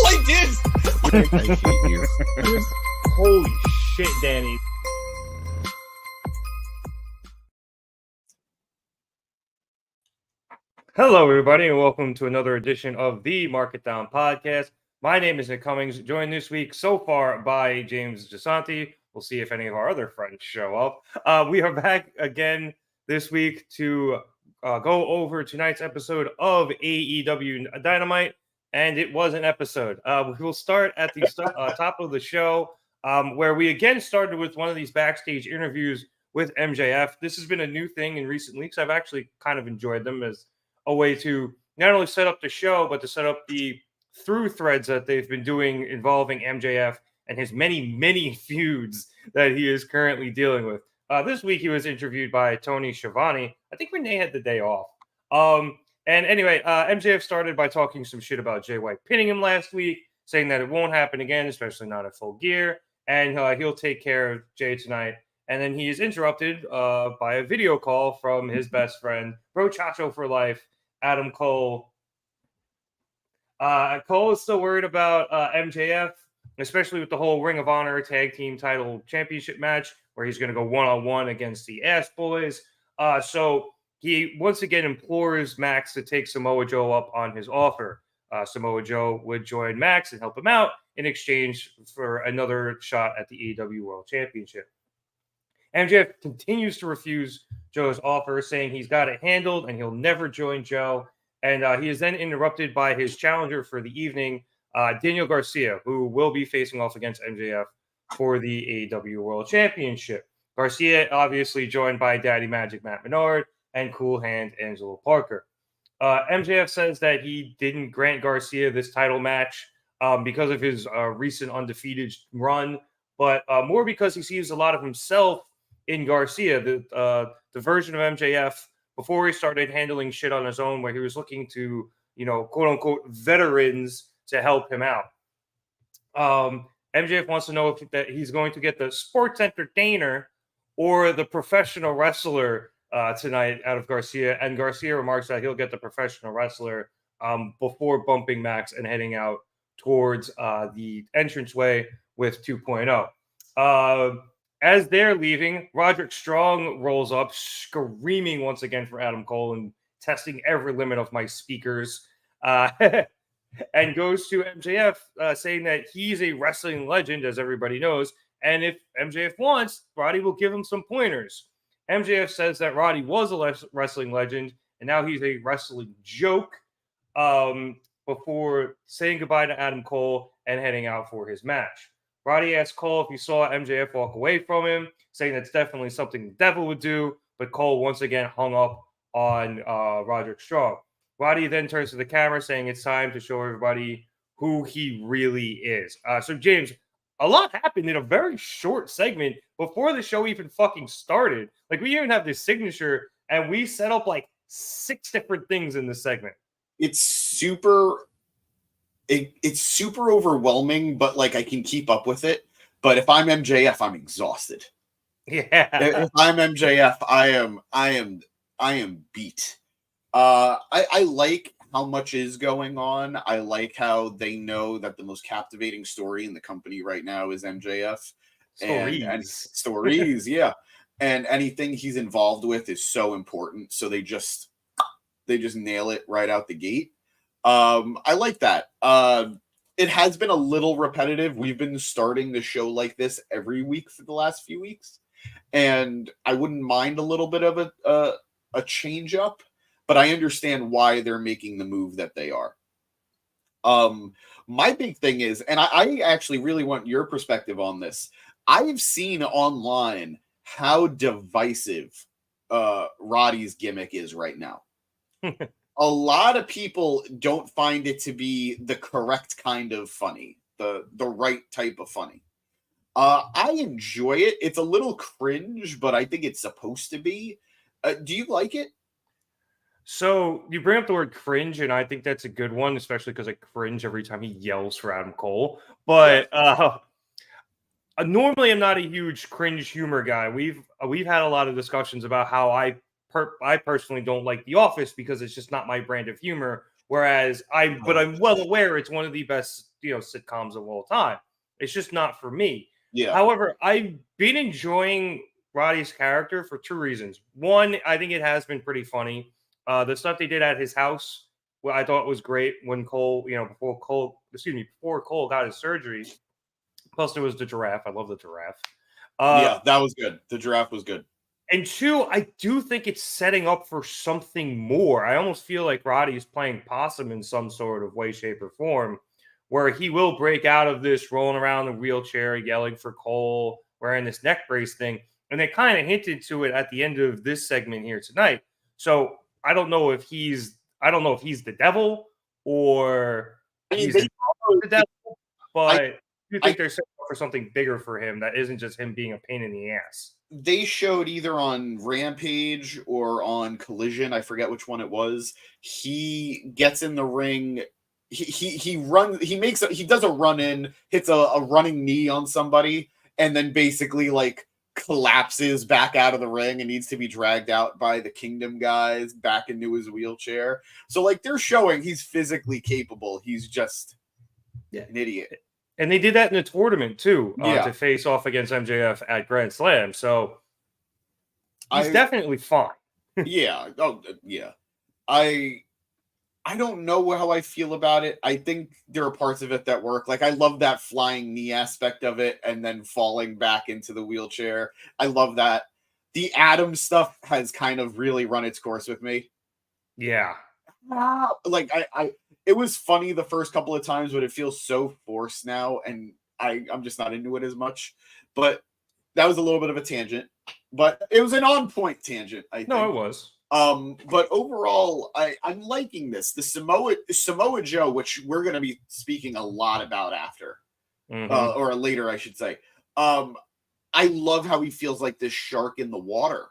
I did. I hate you. Holy shit, Danny. Hello, everybody, and welcome to another edition of the Market Down Podcast. My name is Nick Cummings, joined this week so far by James Gisanti. We'll see if any of our other friends show up. We are back again this week to go over tonight's episode of AEW Dynamite, and it was an episode. We will start at the top of the show, where we again started with one of these backstage interviews with MJF. This has been a new thing in recent weeks. I've actually kind of enjoyed them as a way to not only set up the show, but to set up the through threads that they've been doing involving MJF and his many, many feuds that he is currently dealing with. This week, he was interviewed by Tony Schiavone. I think Renee had the day off. And anyway, MJF started by talking some shit about Jay White pinning him last week, saying that it won't happen again, especially not at Full Gear, and he'll take care of Jay tonight. And then he is interrupted by a video call from his best friend, Bro Chacho for Life, Adam Cole. Cole is still worried about MJF, especially with the whole Ring of Honor Tag Team Title Championship match, where he's going to go one-on-one against the Ass Boys. So he once again implores Max to take Samoa Joe up on his offer. Samoa Joe would join Max and help him out in exchange for another shot at the AEW World Championship. MJF continues to refuse Joe's offer, saying he's got it handled and he'll never join Joe. And he is then interrupted by his challenger for the evening, Daniel Garcia, who will be facing off against MJF for the AEW World Championship. Garcia, obviously joined by Daddy Magic Matt Menard and Cool Hand Angelo Parker. MJF says that he didn't grant Garcia this title match because of his recent undefeated run, but more because he sees a lot of himself in Garcia, the version of MJF before he started handling shit on his own, where he was looking to, quote unquote, veterans to help him out. MJF wants to know if that he's going to get the sports entertainer or the professional wrestler tonight out of Garcia. And Garcia remarks that he'll get the professional wrestler before bumping Max and heading out towards the entranceway with 2.0. As they're leaving, Roderick Strong rolls up, screaming once again for Adam Cole and testing every limit of my speakers, and goes to MJF, saying that he's a wrestling legend, as everybody knows, and if MJF wants, Roddy will give him some pointers. MJF says that Roddy was a wrestling legend, and now he's a wrestling joke, before saying goodbye to Adam Cole and heading out for his match. Roddy asked Cole if he saw MJF walk away from him, saying that's definitely something the devil would do, but Cole once again hung up on Roderick Strong. Roddy then turns to the camera, saying it's time to show everybody who he really is. So, James, a lot happened in a very short segment before the show even fucking started. Like, we even have this signature, and we set up like 6 different things in this segment. It's super overwhelming, but like I can keep up with it. But if I'm MJF, I'm exhausted. Yeah. If I'm MJF, I am beat. I like how much is going on. I like how they know that the most captivating story in the company right now is MJF. And stories, yeah. And anything he's involved with is so important. So they just nail it right out the gate. I like that. It has been a little repetitive. We've been starting the show like this every week for the last few weeks, and I wouldn't mind a little bit of a change up, but I understand why they're making the move that they are. My big thing is, and I actually really want your perspective on this. I've seen online how divisive Roddy's gimmick is right now. A lot of people don't find it to be the correct kind of funny, the right type of funny. I enjoy it. It's a little cringe, but I think it's supposed to be. Do you like it? So you bring up the word cringe, and I think that's a good one, especially because I cringe every time he yells for Adam Cole. But normally I'm not a huge cringe humor guy. We've had a lot of discussions about how I personally don't like The Office because it's just not my brand of humor. Whereas I'm well aware it's one of the best sitcoms of all time. It's just not for me. Yeah. However, I've been enjoying Roddy's character for two reasons. One, I think it has been pretty funny. The stuff they did at his house, well, I thought was great when Cole, before Cole got his surgery. Plus, there was the giraffe. I love the giraffe. Yeah, that was good. The giraffe was good. And two, I do think it's setting up for something more. I almost feel like Roddy's playing possum in some sort of way, shape, or form, where he will break out of this rolling around the wheelchair, yelling for Cole, wearing this neck brace thing. And they kind of hinted to it at the end of this segment here tonight. So I don't know if he's the devil or he's the devil, but I do think they're setting up for something bigger for him that isn't just him being a pain in the ass. They showed either on Rampage or on Collision, I forget which one it was. He gets in the ring. He runs. He does a run in, hits a running knee on somebody, and then basically like collapses back out of the ring and needs to be dragged out by the Kingdom guys back into his wheelchair. So like they're showing he's physically capable. He's just an idiot. And they did that in the tournament too, to face off against MJF at Grand Slam. So he's definitely fine. Yeah. Oh, yeah. I don't know how I feel about it. I think there are parts of it that work. Like I love that flying knee aspect of it and then falling back into the wheelchair. I love that. The Adam stuff has kind of really run its course with me. Yeah. Like it was funny the first couple of times, but it feels so forced now, and I'm just not into it as much. But that was a little bit of a tangent, but it was an on-point tangent, I think. No, it was. But overall, I'm liking this. The Samoa Joe, which we're going to be speaking a lot about after, or later, I should say. I love how he feels like this shark in the water,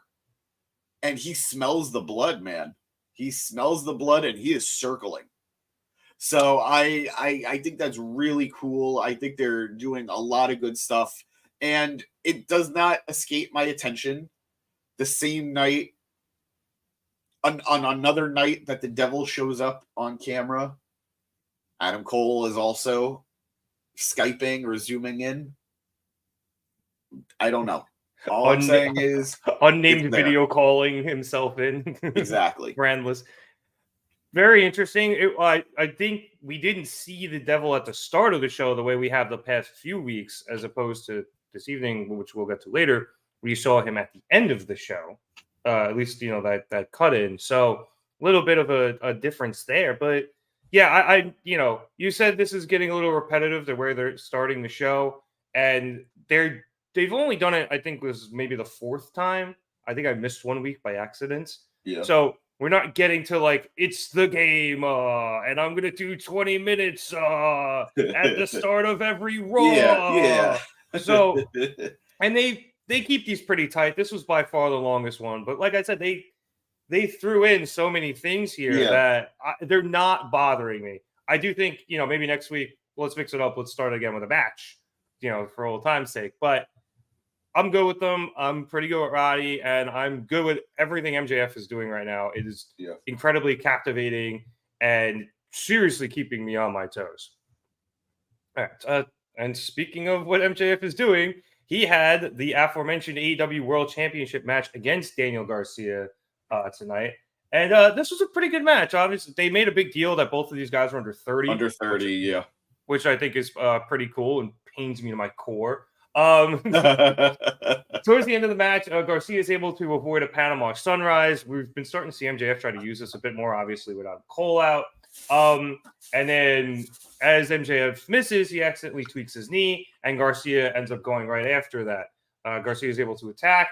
and he smells the blood, man. He smells the blood, and he is circling. So I think that's really cool. I think they're doing a lot of good stuff, and it does not escape my attention. The same night, on another night that the devil shows up on camera, Adam Cole is also Skyping or zooming in. I don't know. All I'm saying is unnamed video calling himself in. Exactly. Brandless. Very interesting. I think we didn't see the devil at the start of the show the way we have the past few weeks, as opposed to this evening, which we'll get to later. We saw him at the end of the show, at least that cut in. So a little bit of a difference there. But yeah, you said this is getting a little repetitive to where they're starting the show, and they've only done it. I think was maybe the fourth time. I think I missed 1 week by accident. Yeah. So we're not getting to like it's the game, and I'm gonna do 20 minutes at the start of every Raw. Yeah. So, and they keep these pretty tight. This was by far the longest one, but like I said, they threw in so many things here that they're not bothering me. I do think maybe next week let's mix it up. Let's start again with a match, for old time's sake. But I'm good with them. I'm pretty good with Roddy, and I'm good with everything MJF is doing right now. It is incredibly captivating and seriously keeping me on my toes. All right. And speaking of what MJF is doing, he had the aforementioned AEW World Championship match against Daniel Garcia tonight. And this was a pretty good match. Obviously, they made a big deal that both of these guys were under 30. Under 30, which I think is pretty cool and pains me to my core. Towards the end of the match, Garcia is able to avoid a Panama Sunrise. We've been starting to see MJF try to use this a bit more, obviously, without Cole out. And then as MJF misses, he accidentally tweaks his knee, and Garcia ends up going right after that. Garcia is able to attack.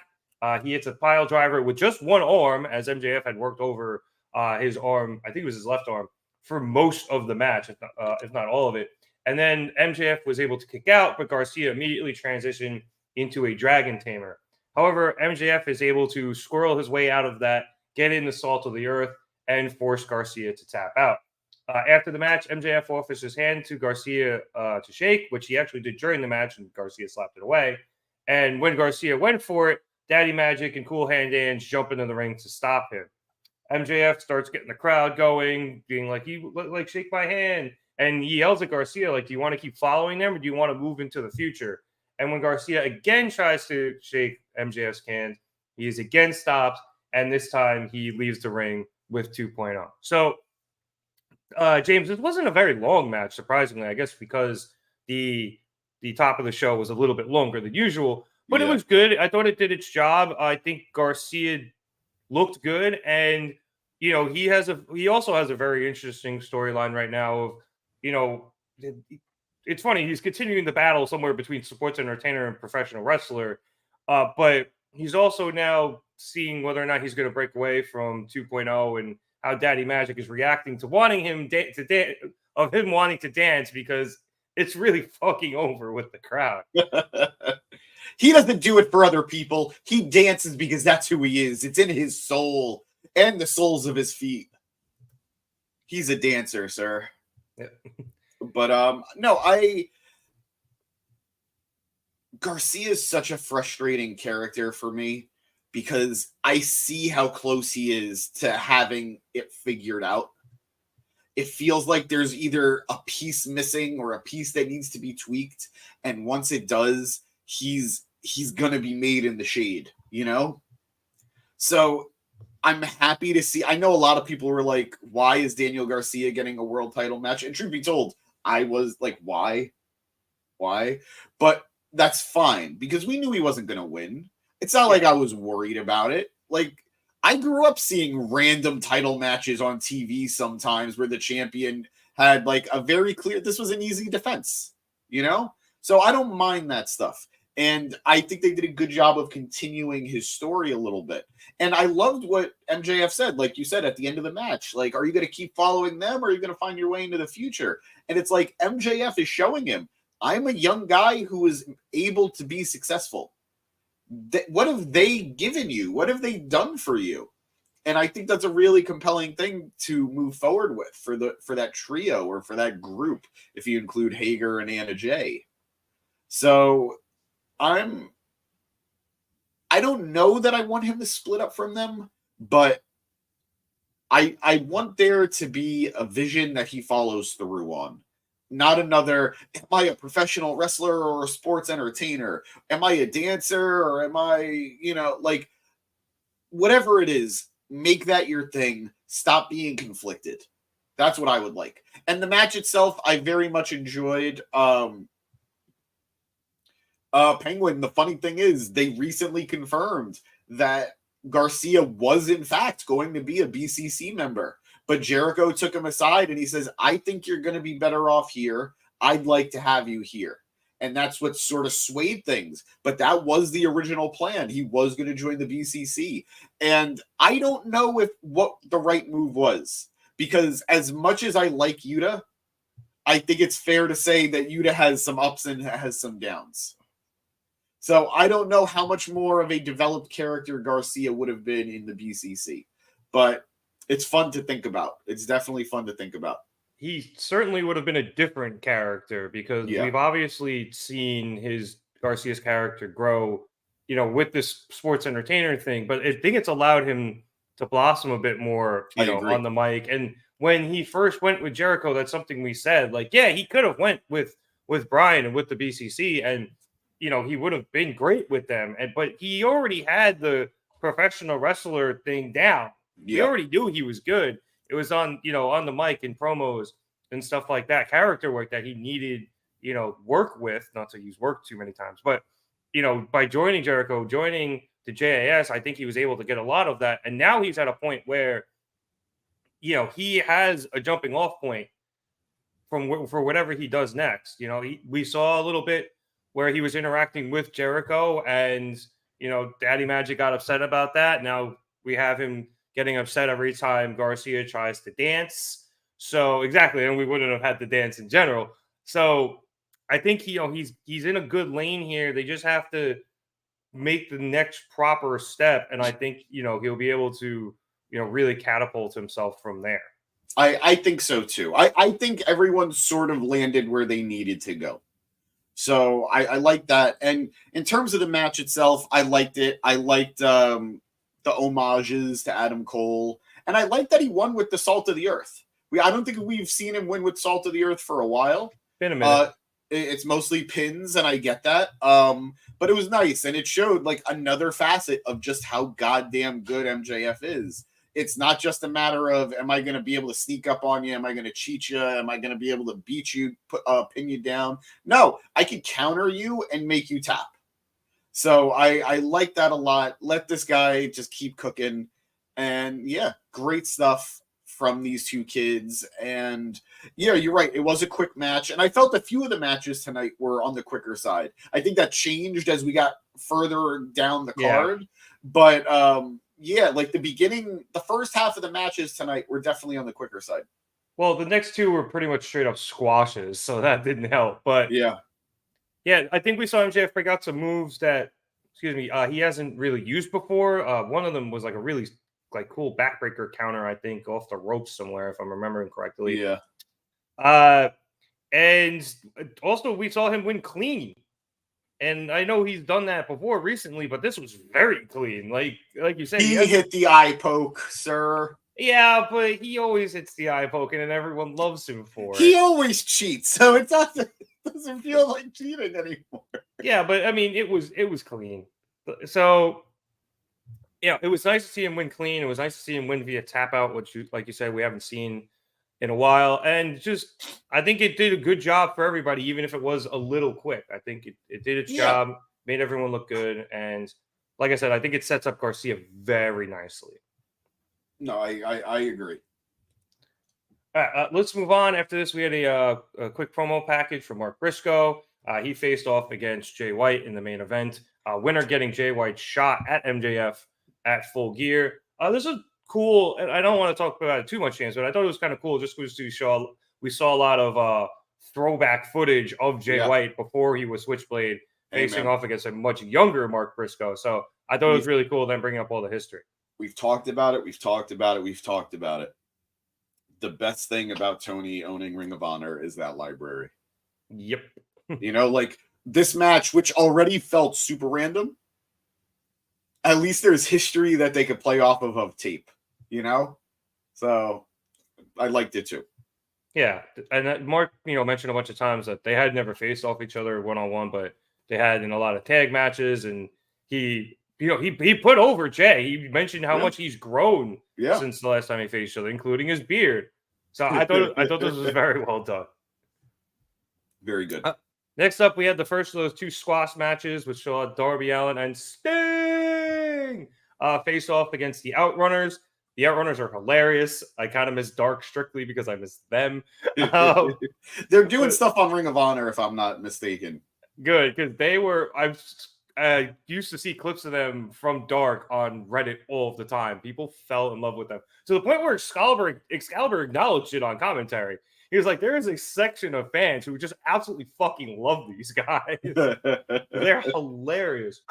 He hits a pile driver with just one arm, as MJF had worked over his arm, I think it was his left arm, for most of the match, if not all of it. And then MJF was able to kick out, but Garcia immediately transitioned into a Dragon Tamer. However, MJF is able to squirrel his way out of that, get in the salt of the earth, and force Garcia to tap out. After the match, MJF offers his hand to Garcia to shake, which he actually did during the match, and Garcia slapped it away. And when Garcia went for it, Daddy Magic and Cool Hand Dan's jump into the ring to stop him. MJF starts getting the crowd going, being like, "You like shake my hand." And he yells at Garcia, like, do you want to keep following them or do you want to move into the future? And when Garcia again tries to shake MJF's hand, he is again stopped. And this time he leaves the ring with 2.0. So, James, this wasn't a very long match, surprisingly, I guess, because the top of the show was a little bit longer than usual, but it was good. I thought it did its job. I think Garcia looked good, and he also has a very interesting storyline right now of, it's funny, he's continuing the battle somewhere between sports entertainer and professional wrestler, but he's also now seeing whether or not he's going to break away from 2.0 and how Daddy Magic is reacting to wanting him wanting to dance, because it's really fucking over with the crowd. He doesn't do it for other people. He dances because that's who he is. It's in his soul and the soles of his feet. He's a dancer, sir. Yeah. But Garcia is such a frustrating character for me, because I see how close he is to having it figured out. It feels like there's either a piece missing or a piece that needs to be tweaked. And once it does, he's going to be made in the shade, So I'm happy to see. I know a lot of people were like, why is Daniel Garcia getting a world title match? And truth be told, I was like, why? But that's fine, because we knew he wasn't going to win. It's not like I was worried about it. Like, I grew up seeing random title matches on TV sometimes where the champion had like a very clear, this was an easy defense, So I don't mind that stuff. And I think they did a good job of continuing his story a little bit. And I loved what MJF said, like you said, at the end of the match. Like, are you going to keep following them, or are you going to find your way into the future? And it's like MJF is showing him, I'm a young guy who is able to be successful. What have they given you? What have they done for you? And I think that's a really compelling thing to move forward with for that trio, or for that group, if you include Hager and Anna Jay. So I don't know that I want him to split up from them, but I want there to be a vision that he follows through on. Not another, am I a professional wrestler or a sports entertainer? Am I a dancer, or am I, like, whatever it is, make that your thing. Stop being conflicted. That's what I would like. And the match itself, I very much enjoyed. Penguin, the funny thing is, they recently confirmed that Garcia was in fact going to be a BCC member, but Jericho took him aside and he says, I think you're going to be better off here. I'd like to have you here. And that's what sort of swayed things. But that was the original plan. He was going to join the BCC. And I don't know what the right move was, because as much as I like Yuta, I think it's fair to say that Yuta has some ups and has some downs. So I don't know how much more of a developed character Garcia would have been in the BCC, but it's fun to think about. It's definitely fun to think about. He certainly would have been a different character, because we've obviously seen Garcia's character grow, with this sports entertainer thing, but I think it's allowed him to blossom a bit more, on the mic. And when he first went with Jericho, that's something we said, like, yeah, he could have went with Brian and with the BCC, and he would have been great with them. But he already had the professional wrestler thing down. We already knew he was good. It was on the mic and promos and stuff like that, character work that he needed, work with, not to use work too many times, but, by joining Jericho, joining the JAS, I think he was able to get a lot of that. And now he's at a point where, he has a jumping off point for whatever he does next. We saw a little bit where he was interacting with Jericho, and, Daddy Magic got upset about that. Now we have him getting upset every time Garcia tries to dance. So exactly, and we wouldn't have had the dance in general. So I think he's in a good lane here. They just have to make the next proper step, and I think he'll be able to really catapult himself from there. I think so too. I think everyone sort of landed where they needed to go. So I like that. And in terms of the match itself, I liked it. I liked the homages to Adam Cole. And I like that he won with the salt of the earth. I don't think we've seen him win with Salt of the Earth for a while. Been a minute. It's mostly pins, and I get that. But it was nice, and it showed like another facet of just how goddamn good MJF is. It's not just a matter of, am I going to be able to sneak up on you? Am I going to cheat you? Am I going to be able to beat you, pin you down? No, I can counter you and make you tap. So I like that a lot. Let this guy just keep cooking. And yeah, great stuff from these two kids. And yeah, you're right. It was a quick match. And I felt a few of the matches tonight were on the quicker side. I think that changed as we got further down the card. But yeah, like the first half of the matches tonight were definitely on the quicker side. Well, the next two were pretty much straight up squashes, so that didn't help. But yeah, I think we saw MJF break out some moves that, he hasn't really used before. One of them was like a really cool backbreaker counter, I think, off the ropes somewhere, if I'm remembering correctly. Yeah. And also we saw him win clean. And I know he's done that before recently, but this was very clean. Like you said, he hit the eye poke, sir. Yeah, but he always hits the eye poke, and everyone loves him for it. He always cheats, so it doesn't feel like cheating anymore. Yeah, but I mean, it was clean. So, yeah, it was nice to see him win clean. It was nice to see him win via tap out, which, like you said, we haven't seen in a while. And just, I think it did a good job for everybody, even if it was a little quick. I think it did its job, made everyone look good. And like I said, I think it sets up Garcia very nicely. No, I agree. All right, let's move on. After this, we had a quick promo package from Mark Briscoe. He faced off against Jay White in the main event. Winner getting Jay White's shot at MJF at Full Gear. This is cool, and I don't want to talk about it too much, James, but I thought it was kind of cool just because we saw a lot of throwback footage of Jay White before he was Switchblade facing off against a much younger Mark Briscoe. So I thought it was really cool then bringing up all the history. We've talked about it. We've talked about it. The best thing about Tony owning Ring of Honor is that library. Yep. Like this match, which already felt super random, at least there's history that they could play off of tape, So I liked it too. Yeah. And Mark, mentioned a bunch of times that they had never faced off each other one-on-one, but they had in a lot of tag matches, and he put over Jay. He mentioned how much he's grown since the last time he faced each other, including his beard. So I thought this was very well done. Very good. Next up, we had the first of those two squash matches, which saw Darby Allin and Sting face off against the Outrunners. The Outrunners are hilarious. I kind of miss Dark strictly because I miss them. They're doing stuff on Ring of Honor, if I'm not mistaken. Good, because they were. I used to see clips of them from Dark on Reddit all of the time. People fell in love with them to the point where Excalibur acknowledged it on commentary. He was like, there is a section of fans who just absolutely fucking love these guys. They're hilarious.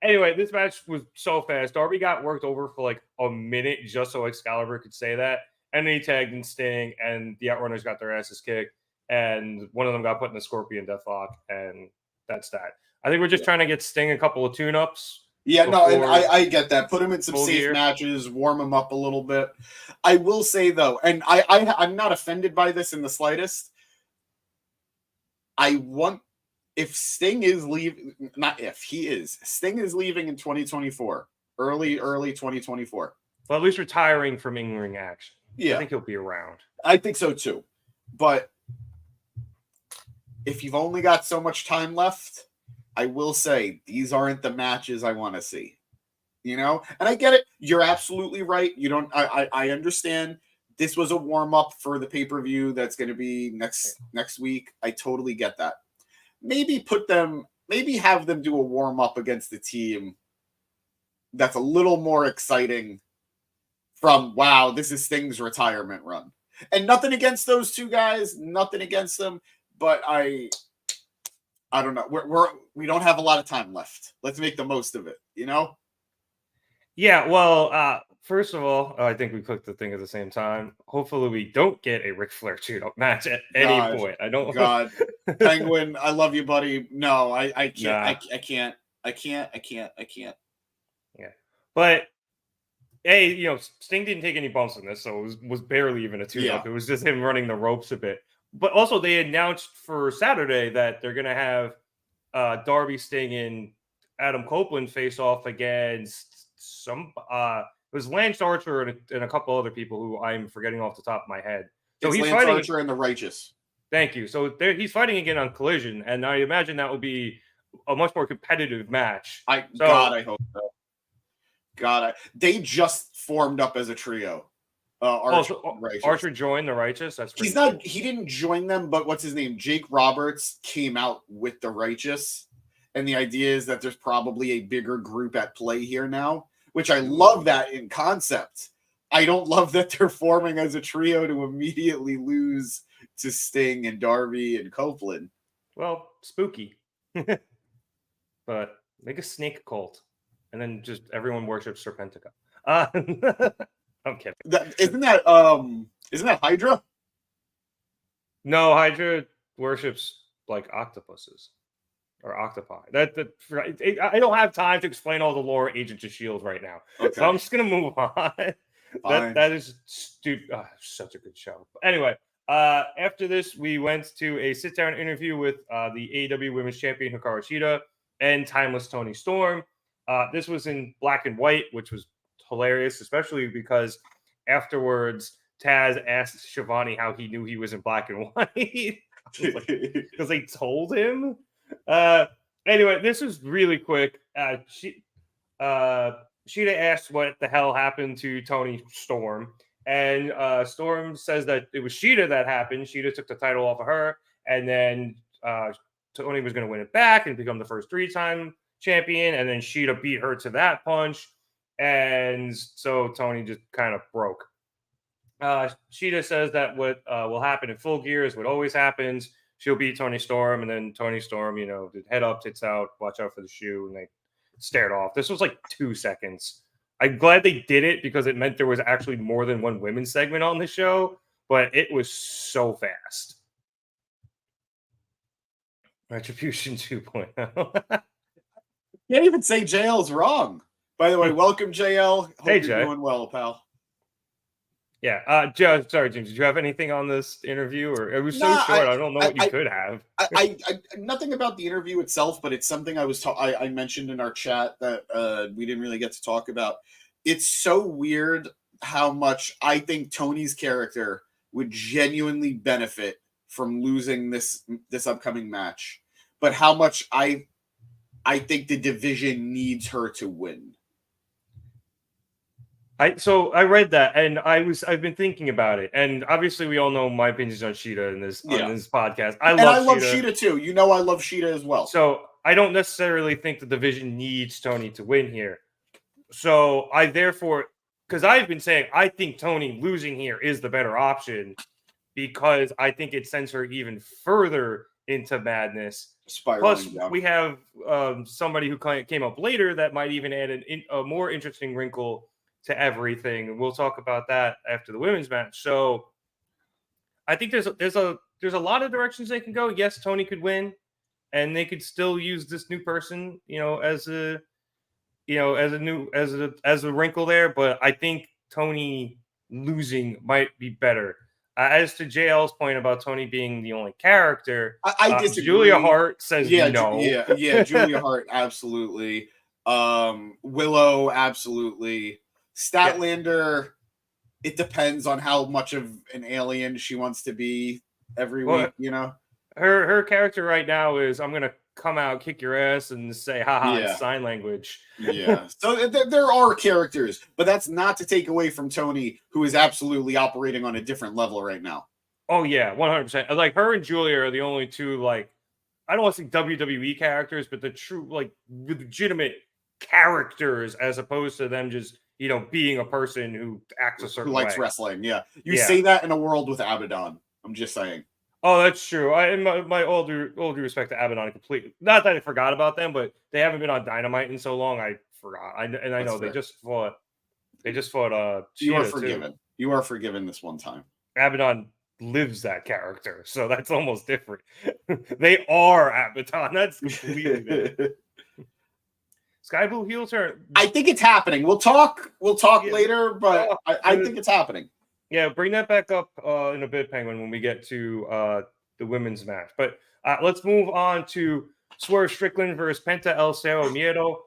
Anyway, this match was so fast. Darby got worked over for like a minute just so Excalibur could say that. And then he tagged in Sting, and the Outrunners got their asses kicked. And one of them got put in the Scorpion Deathlock, and that's that. I think we're just trying to get Sting a couple of tune-ups. Yeah, no, and I get that. Put him in some safe matches, warm him up a little bit. I will say, though, and I'm not offended by this in the slightest. If Sting is leaving, Sting is leaving in 2024, early 2024. Well, at least retiring from in-ring action. Yeah. I think he'll be around. I think so, too. But if you've only got so much time left, I will say these aren't the matches I want to see, and I get it. You're absolutely right. I understand this was a warm up for the pay-per-view that's going to be next week. I totally get that. Maybe have them do a warm up against the team that's a little more exciting from, wow, this is Sting's retirement run. And nothing against those two guys, nothing against them, but I don't know. We don't have a lot of time left. Let's make the most of it, Yeah, well, first of all, I think we clicked the thing at the same time. Hopefully we don't get a Ric Flair tune-up match at any point. I don't. God, Penguin, I love you, buddy. No, I can't. Nah. I can't. Yeah, but Sting didn't take any bumps in this, so it was barely even a tune-up. Yeah. It was just him running the ropes a bit. But also, they announced for Saturday that they're going to have Darby, Sting, and Adam Copeland face off against it was Lance Archer and a couple other people who I'm forgetting off the top of my head. So it's he's Lance fighting. Archer and the Righteous. Thank you. So he's fighting again on Collision, and I imagine that will be a much more competitive match. I hope so. They just formed up as a trio. Archer joined the Righteous. That's cool. He didn't join them, but what's his name? Jake Roberts came out with the Righteous, and the idea is that there's probably a bigger group at play here now, which I love that in concept. I don't love that they're forming as a trio to immediately lose to Sting and Darby and Copeland. Well, spooky. But make a snake cult, and then just everyone worships Serpentico. I'm kidding. Isn't that Hydra? No, Hydra worships like octopuses or octopi. I don't have time to explain all the lore of Agents of S.H.I.E.L.D. right now. Okay. So I'm just gonna move on. That is stupid. Such a good show. Anyway, after this, we went to a sit-down interview with the AEW Women's Champion Hikaru Shida and Timeless Toni Storm. This was in black and white, which was hilarious, especially because afterwards Taz asked Shivani how he knew he was in black and white because they told him. Anyway, this was really quick. Shida asked what the hell happened to Toni Storm, and Storm says that it was Shida that happened. Shida took the title off of her, and then Toni was going to win it back and become the first 3-time champion, and then Shida beat her to that punch, and so Toni just kind of broke. Shida says that what will happen in Full Gear is what always happens. She'll beat Toni Storm, and then Toni Storm, did head up, tits out, watch out for the shoe, and they stared off. This was like 2 seconds. I'm glad they did it because it meant there was actually more than one women's segment on the show, but it was so fast. Retribution 2.0. Can't even say JL's wrong. By the way, welcome, JL. Hope hey, you're Jay. Doing well, pal. Yeah. Joe, sorry, James. Did you have anything on this interview? Or it was so short. I don't know what you could have. I nothing about the interview itself, but it's something I mentioned in our chat that we didn't really get to talk about. It's so weird how much I think Tony's character would genuinely benefit from losing this upcoming match, but how much I think the division needs her to win. I read that, and I've been thinking about it, and obviously we all know my opinions on Shida on this podcast. I love Shida too. I love Shida as well. So I don't necessarily think the division needs Toni to win here. So I therefore, because I've been saying I think Toni losing here is the better option because I think it sends her even further into madness. Plus, we have somebody who came up later that might even add a more interesting wrinkle to everything. We'll talk about that after the women's match. So I think there's a lot of directions they can go. Yes, Toni could win, and they could still use this new person, as a wrinkle there. But I think Toni losing might be better. As to JL's point about Toni being the only character, I disagree. Julia Hart says no. Yeah, Julia Hart absolutely. Willow absolutely. Statlander, it depends on how much of an alien she wants to be every week, Her character right now is, I'm going to come out, kick your ass, and say, haha, in sign language. Yeah. So there are characters, but that's not to take away from Toni, who is absolutely operating on a different level right now. Oh, yeah, 100%. Like, her and Julia are the only two, I don't want to say WWE characters, but the true, legitimate characters, as opposed to them just being a person who acts a certain way. Who likes wrestling, yeah. You say that in a world with Abaddon. I'm just saying. Oh, that's true. My all due respect to Abaddon completely. Not that I forgot about them, but they haven't been on Dynamite in so long. I forgot. I know fair. They just fought. You are forgiven. Too. You are forgiven this one time. Abaddon lives that character, so that's almost different. They are Abaddon. That's completely different. Sky Blue heel turn. I think it's happening. We'll talk later, but Oh, I think it's happening. Yeah, bring that back up in a bit, Penguin, when we get to the women's match. But let's move on to Swerve Strickland versus Penta El Cero Miedo.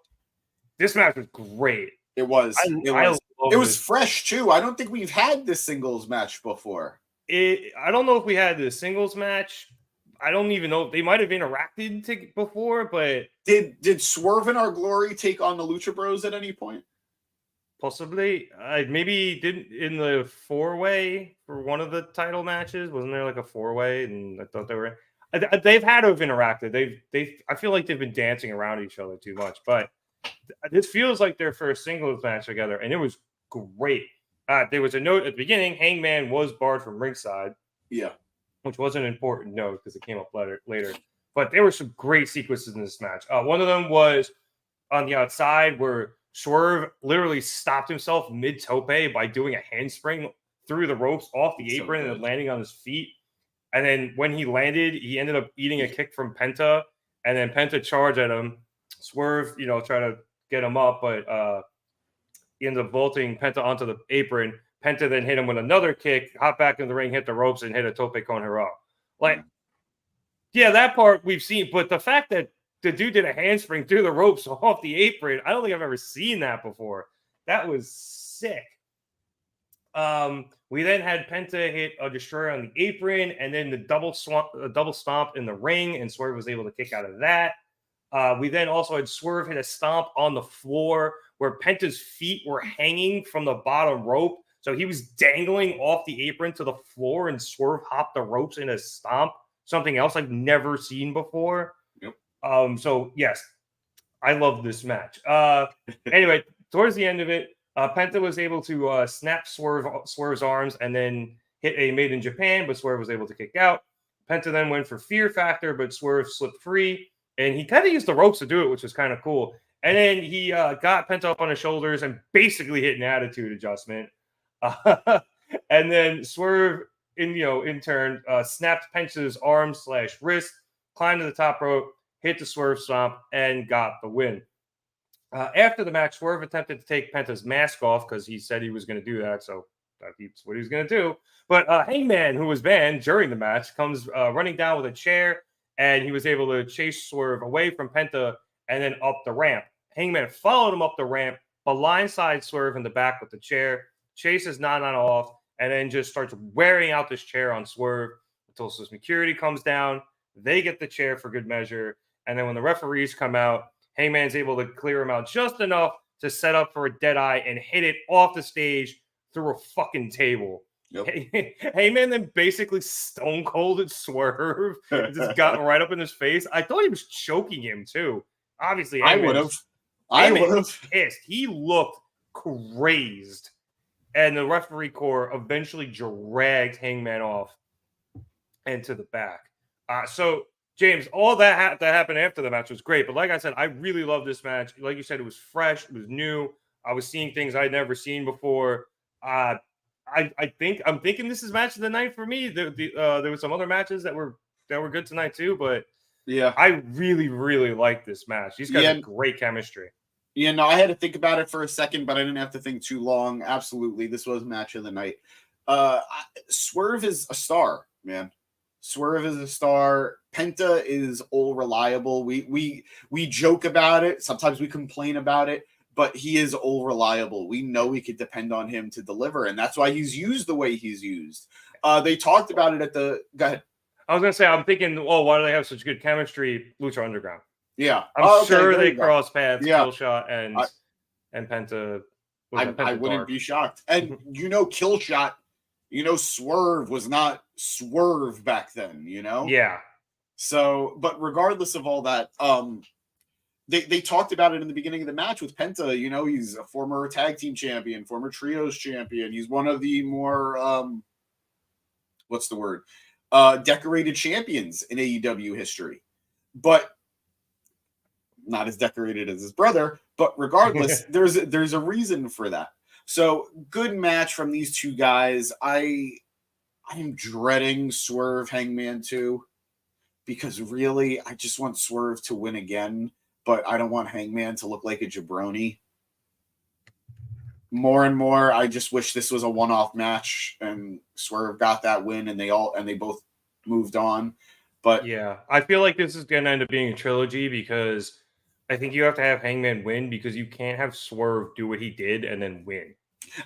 This match was great. It was. I It was fresh too. I don't think we've had this singles match before. I don't know if we had the singles match. I don't even know if they might have interacted before, but did Swerve and Our Glory take on the Lucha Bros at any point? Possibly. Maybe didn't in the 4-way for one of the title matches. Wasn't there like a 4-way? And I thought they were. They've had to have interacted. I feel like they've been dancing around each other too much. But this feels like their first singles match together, and it was great. There was a note at the beginning: Hangman was barred from ringside. Yeah, which was an important note because it came up later. But there were some great sequences in this match. One of them was on the outside where Swerve literally stopped himself mid-tope by doing a handspring through the ropes off the apron and landing on his feet. And then when he landed, he ended up eating a kick from Penta, and then Penta charged at him. Swerve, try to get him up, but he ended up vaulting Penta onto the apron. Penta then hit him with another kick, hop back in the ring, hit the ropes, and hit a tope con hero. Yeah, that part we've seen, but the fact that the dude did a handspring through the ropes off the apron, I don't think I've ever seen that before. That was sick. We then had Penta hit a destroyer on the apron, and then the double stomp in the ring, and Swerve was able to kick out of that. We then also had Swerve hit a stomp on the floor where Penta's feet were hanging from the bottom rope. So he was dangling off the apron to the floor, and Swerve hopped the ropes in a stomp. Something else I've never seen before. Yep. So yes, I love this match. Anyway, towards the end of it, Penta was able to snap Swerve's arms and then hit a Made in Japan, but Swerve was able to kick out. Penta then went for Fear Factor, but Swerve slipped free, and he kind of used the ropes to do it, which was kind of cool. And then he got Penta up on his shoulders and basically hit an attitude adjustment. And then Swerve, in turn, snapped Penta's arm/wrist, climbed to the top rope, hit the Swerve stomp, and got the win. After the match, Swerve attempted to take Penta's mask off because he said he was going to do that, so that's what he was going to do. But Hangman, who was banned during the match, comes running down with a chair, and he was able to chase Swerve away from Penta and then up the ramp. Hangman followed him up the ramp, blindside Swerve in the back with the chair, chases Nana off, and then just starts wearing out this chair on Swerve until security comes down. They get the chair for good measure. And then when the referees come out, Hangman's able to clear him out just enough to set up for a dead eye and hit it off the stage through a fucking table. Yep. Hangman then basically stone colded Swerve. Just got right up in his face. I thought he was choking him too. Obviously, I would have. Pissed. He looked crazed. And the referee corps eventually dragged Hangman off and to the back. So, James, all that happened after the match was great. But like I said, I really love this match. Like you said, it was fresh. It was new. I was seeing things I'd never seen before. I'm thinking this is match of the night for me. There were some other matches that were good tonight too. But yeah, I really, really like this match. These guys have great chemistry. Yeah, no, I had to think about it for a second, but I didn't have to think too long. Absolutely, this was match of the night. Swerve is a star, man. Swerve is a star. Penta is all reliable. We joke about it. Sometimes we complain about it, but he is all reliable. We know we could depend on him to deliver, and that's why he's used the way he's used. They talked about it at the. Go ahead. I was gonna say, I'm thinking, why do they have such good chemistry? Lucha Underground. Yeah, I'm sure they cross paths. Yeah. Killshot and Penta. I wouldn't be shocked. And Killshot, Swerve was not Swerve back then. Yeah. So, but regardless of all that, they talked about it in the beginning of the match with Penta. He's a former tag team champion, former trios champion. He's one of the more decorated champions in AEW history, but not as decorated as his brother. But regardless, there's a reason for that. So good match from these two guys. I am dreading Swerve Hangman 2 because really I just want Swerve to win again. but I don't want Hangman to look like a jabroni. More and more, I just wish this was a one-off match and Swerve got that win and they both moved on. But yeah, I feel like this is going to end up being a trilogy because I think you have to have Hangman win because you can't have Swerve do what he did and then win.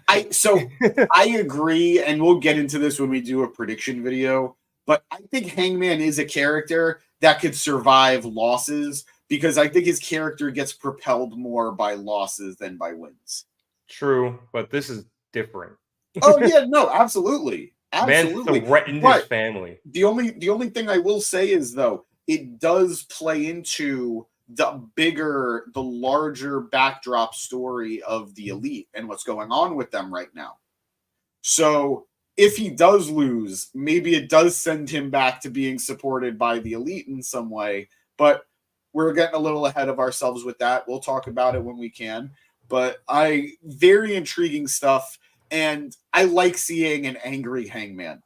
I agree, and we'll get into this when we do a prediction video, but I think Hangman is a character that could survive losses because I think his character gets propelled more by losses than by wins. True, but this is different. Oh yeah, no, absolutely. Man threatened his family. The only thing I will say is though, it does play into the larger backdrop story of the Elite and what's going on with them right now. So if he does lose, maybe it does send him back to being supported by the Elite in some way. But we're getting a little ahead of ourselves with that. We'll talk about it when we can. But very intriguing stuff. And I like seeing an angry Hangman.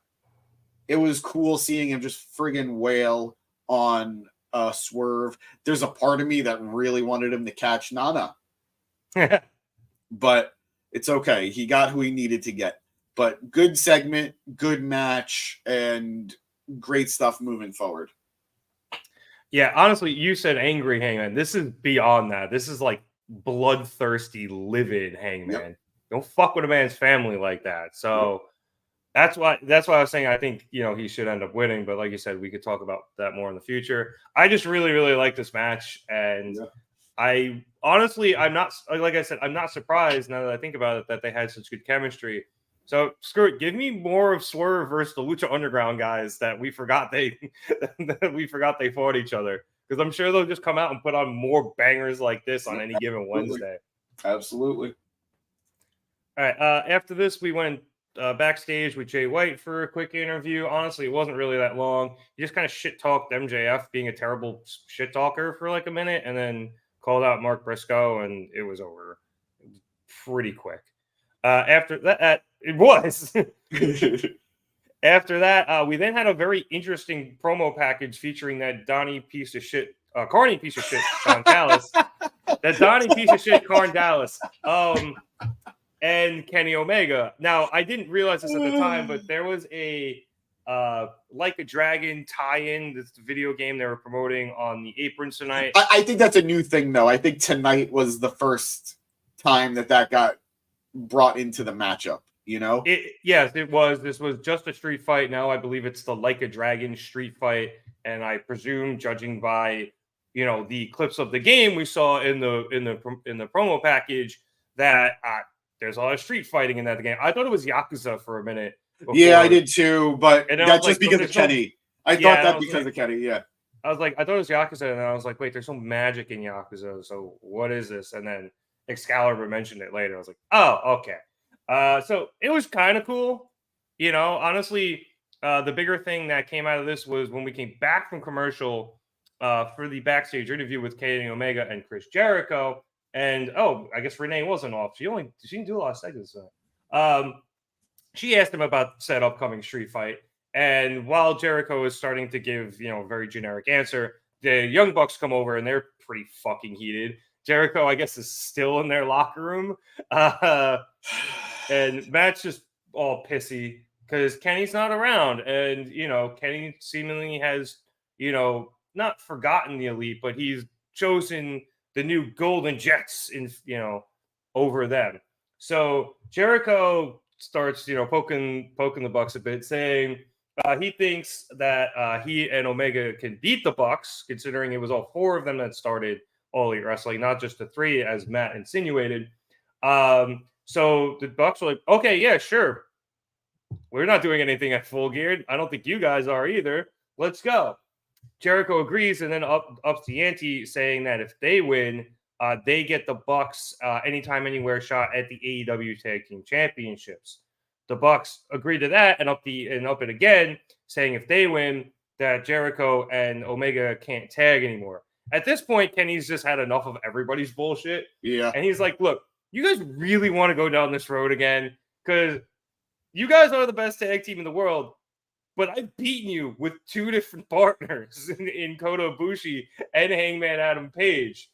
It was cool seeing him just friggin' wail on Swerve. There's a part of me that really wanted him to catch Nana. But it's okay. He got who he needed to get. But good segment, good match, and great stuff moving forward. Yeah, honestly, you said angry Hangman. This is beyond that. This is like bloodthirsty, livid Hangman. Yep. Don't fuck with a man's family like that. So that's why I was saying I think he should end up winning. But like you said, we could talk about that more in the future. I just really, really like this match, and I honestly, I'm not surprised now that I think about it that they had such good chemistry. So screw it, give me more of Swerve versus the Lucha Underground guys that we forgot they fought each other, because I'm sure they'll just come out and put on more bangers like this on any given Wednesday. Absolutely. All right. After this, we went backstage with Jay White for a quick interview. Honestly, it wasn't really that long. He just kind of shit talked MJF being a terrible shit talker for like a minute, and then called out Mark Briscoe, and it was over pretty quick. After that, it was. After that, we then had a very interesting promo package featuring that Carney piece of shit, Karn Dallas. That Donnie piece of shit, Karn Dallas. And Kenny Omega. Now, I didn't realize this at the time, but there was a Like a Dragon tie-in. This video game they were promoting on the aprons tonight. I think that's a new thing, though. I think tonight was the first time that got brought into the matchup. Yes, it was. This was just a street fight. Now I believe it's the Like a Dragon street fight, and I presume, judging by the clips of the game we saw in the promo package, that there's a lot of street fighting in that game. I thought it was Yakuza for a minute. Before. Yeah, I did too, but that's just because of Kenny. I thought that because of Kenny, yeah. I was like, I thought it was Yakuza, and I was like, wait, there's no magic in Yakuza, so what is this? And then Excalibur mentioned it later. I was like, oh, okay. So it was kind of cool. Honestly, the bigger thing that came out of this was when we came back from commercial for the backstage interview with Kenny Omega and Chris Jericho. And I guess Renee wasn't off. She didn't do a lot of segments. She asked him about said upcoming street fight, and while Jericho is starting to give a very generic answer, the Young Bucks come over and they're pretty fucking heated. Jericho, I guess, is still in their locker room, and Matt's just all pissy because Kenny's not around, and Kenny seemingly has not forgotten the Elite, but he's chosen the new Golden Jets over them. So Jericho starts poking the Bucks a bit, saying he thinks that he and Omega can beat the Bucks, considering it was all four of them that started All Elite Wrestling, not just the three, as Matt insinuated. So the Bucks were like, okay, yeah, sure. We're not doing anything at Full Gear. I don't think you guys are either. Let's go. Jericho agrees and then ups the ante, saying that if they win, they get the Bucks anytime, anywhere shot at the AEW Tag Team Championships. The Bucks agree to that and up it again, saying if they win, that Jericho and Omega can't tag anymore. At this point, Kenny's just had enough of everybody's bullshit. Yeah. And he's like, look, you guys really want to go down this road again? Because you guys are the best tag team in the world. But I've beaten you with two different partners in Kota Ibushi and Hangman Adam Page.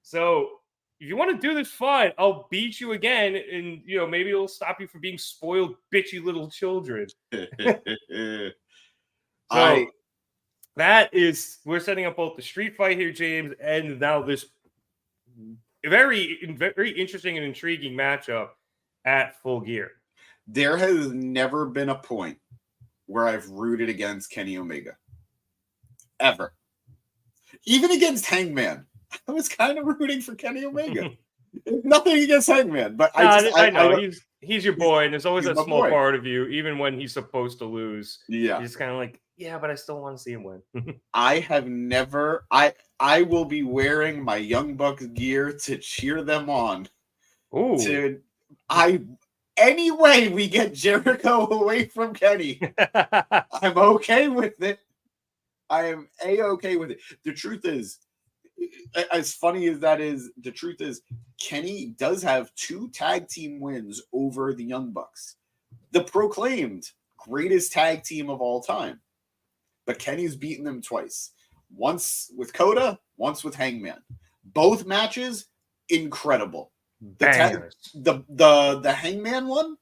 So if you want to do this, fine. I'll beat you again, and maybe it'll stop you from being spoiled, bitchy little children. So we're setting up both the street fight here, James, and now this very interesting and intriguing matchup at Full Gear. There has never been a point where I've rooted against Kenny Omega. Ever. Even against Hangman. I was kind of rooting for Kenny Omega. Nothing against Hangman, but I know he's your boy, and there's always that small boy. part of you, even when he's supposed to lose. Yeah, he's kind of like, yeah, but I still want to see him win. I have never. I will be wearing my Young Bucks gear to cheer them on. Ooh. Any way we get Jericho away from Kenny, I'm okay with it. I am A-okay with it. The truth is, as funny as that is, the truth is Kenny does have 2 tag team wins over the Young Bucks. The proclaimed greatest tag team of all time. But Kenny's beaten them twice. Once with Coda, once with Hangman. Both matches, incredible. The Hangman one,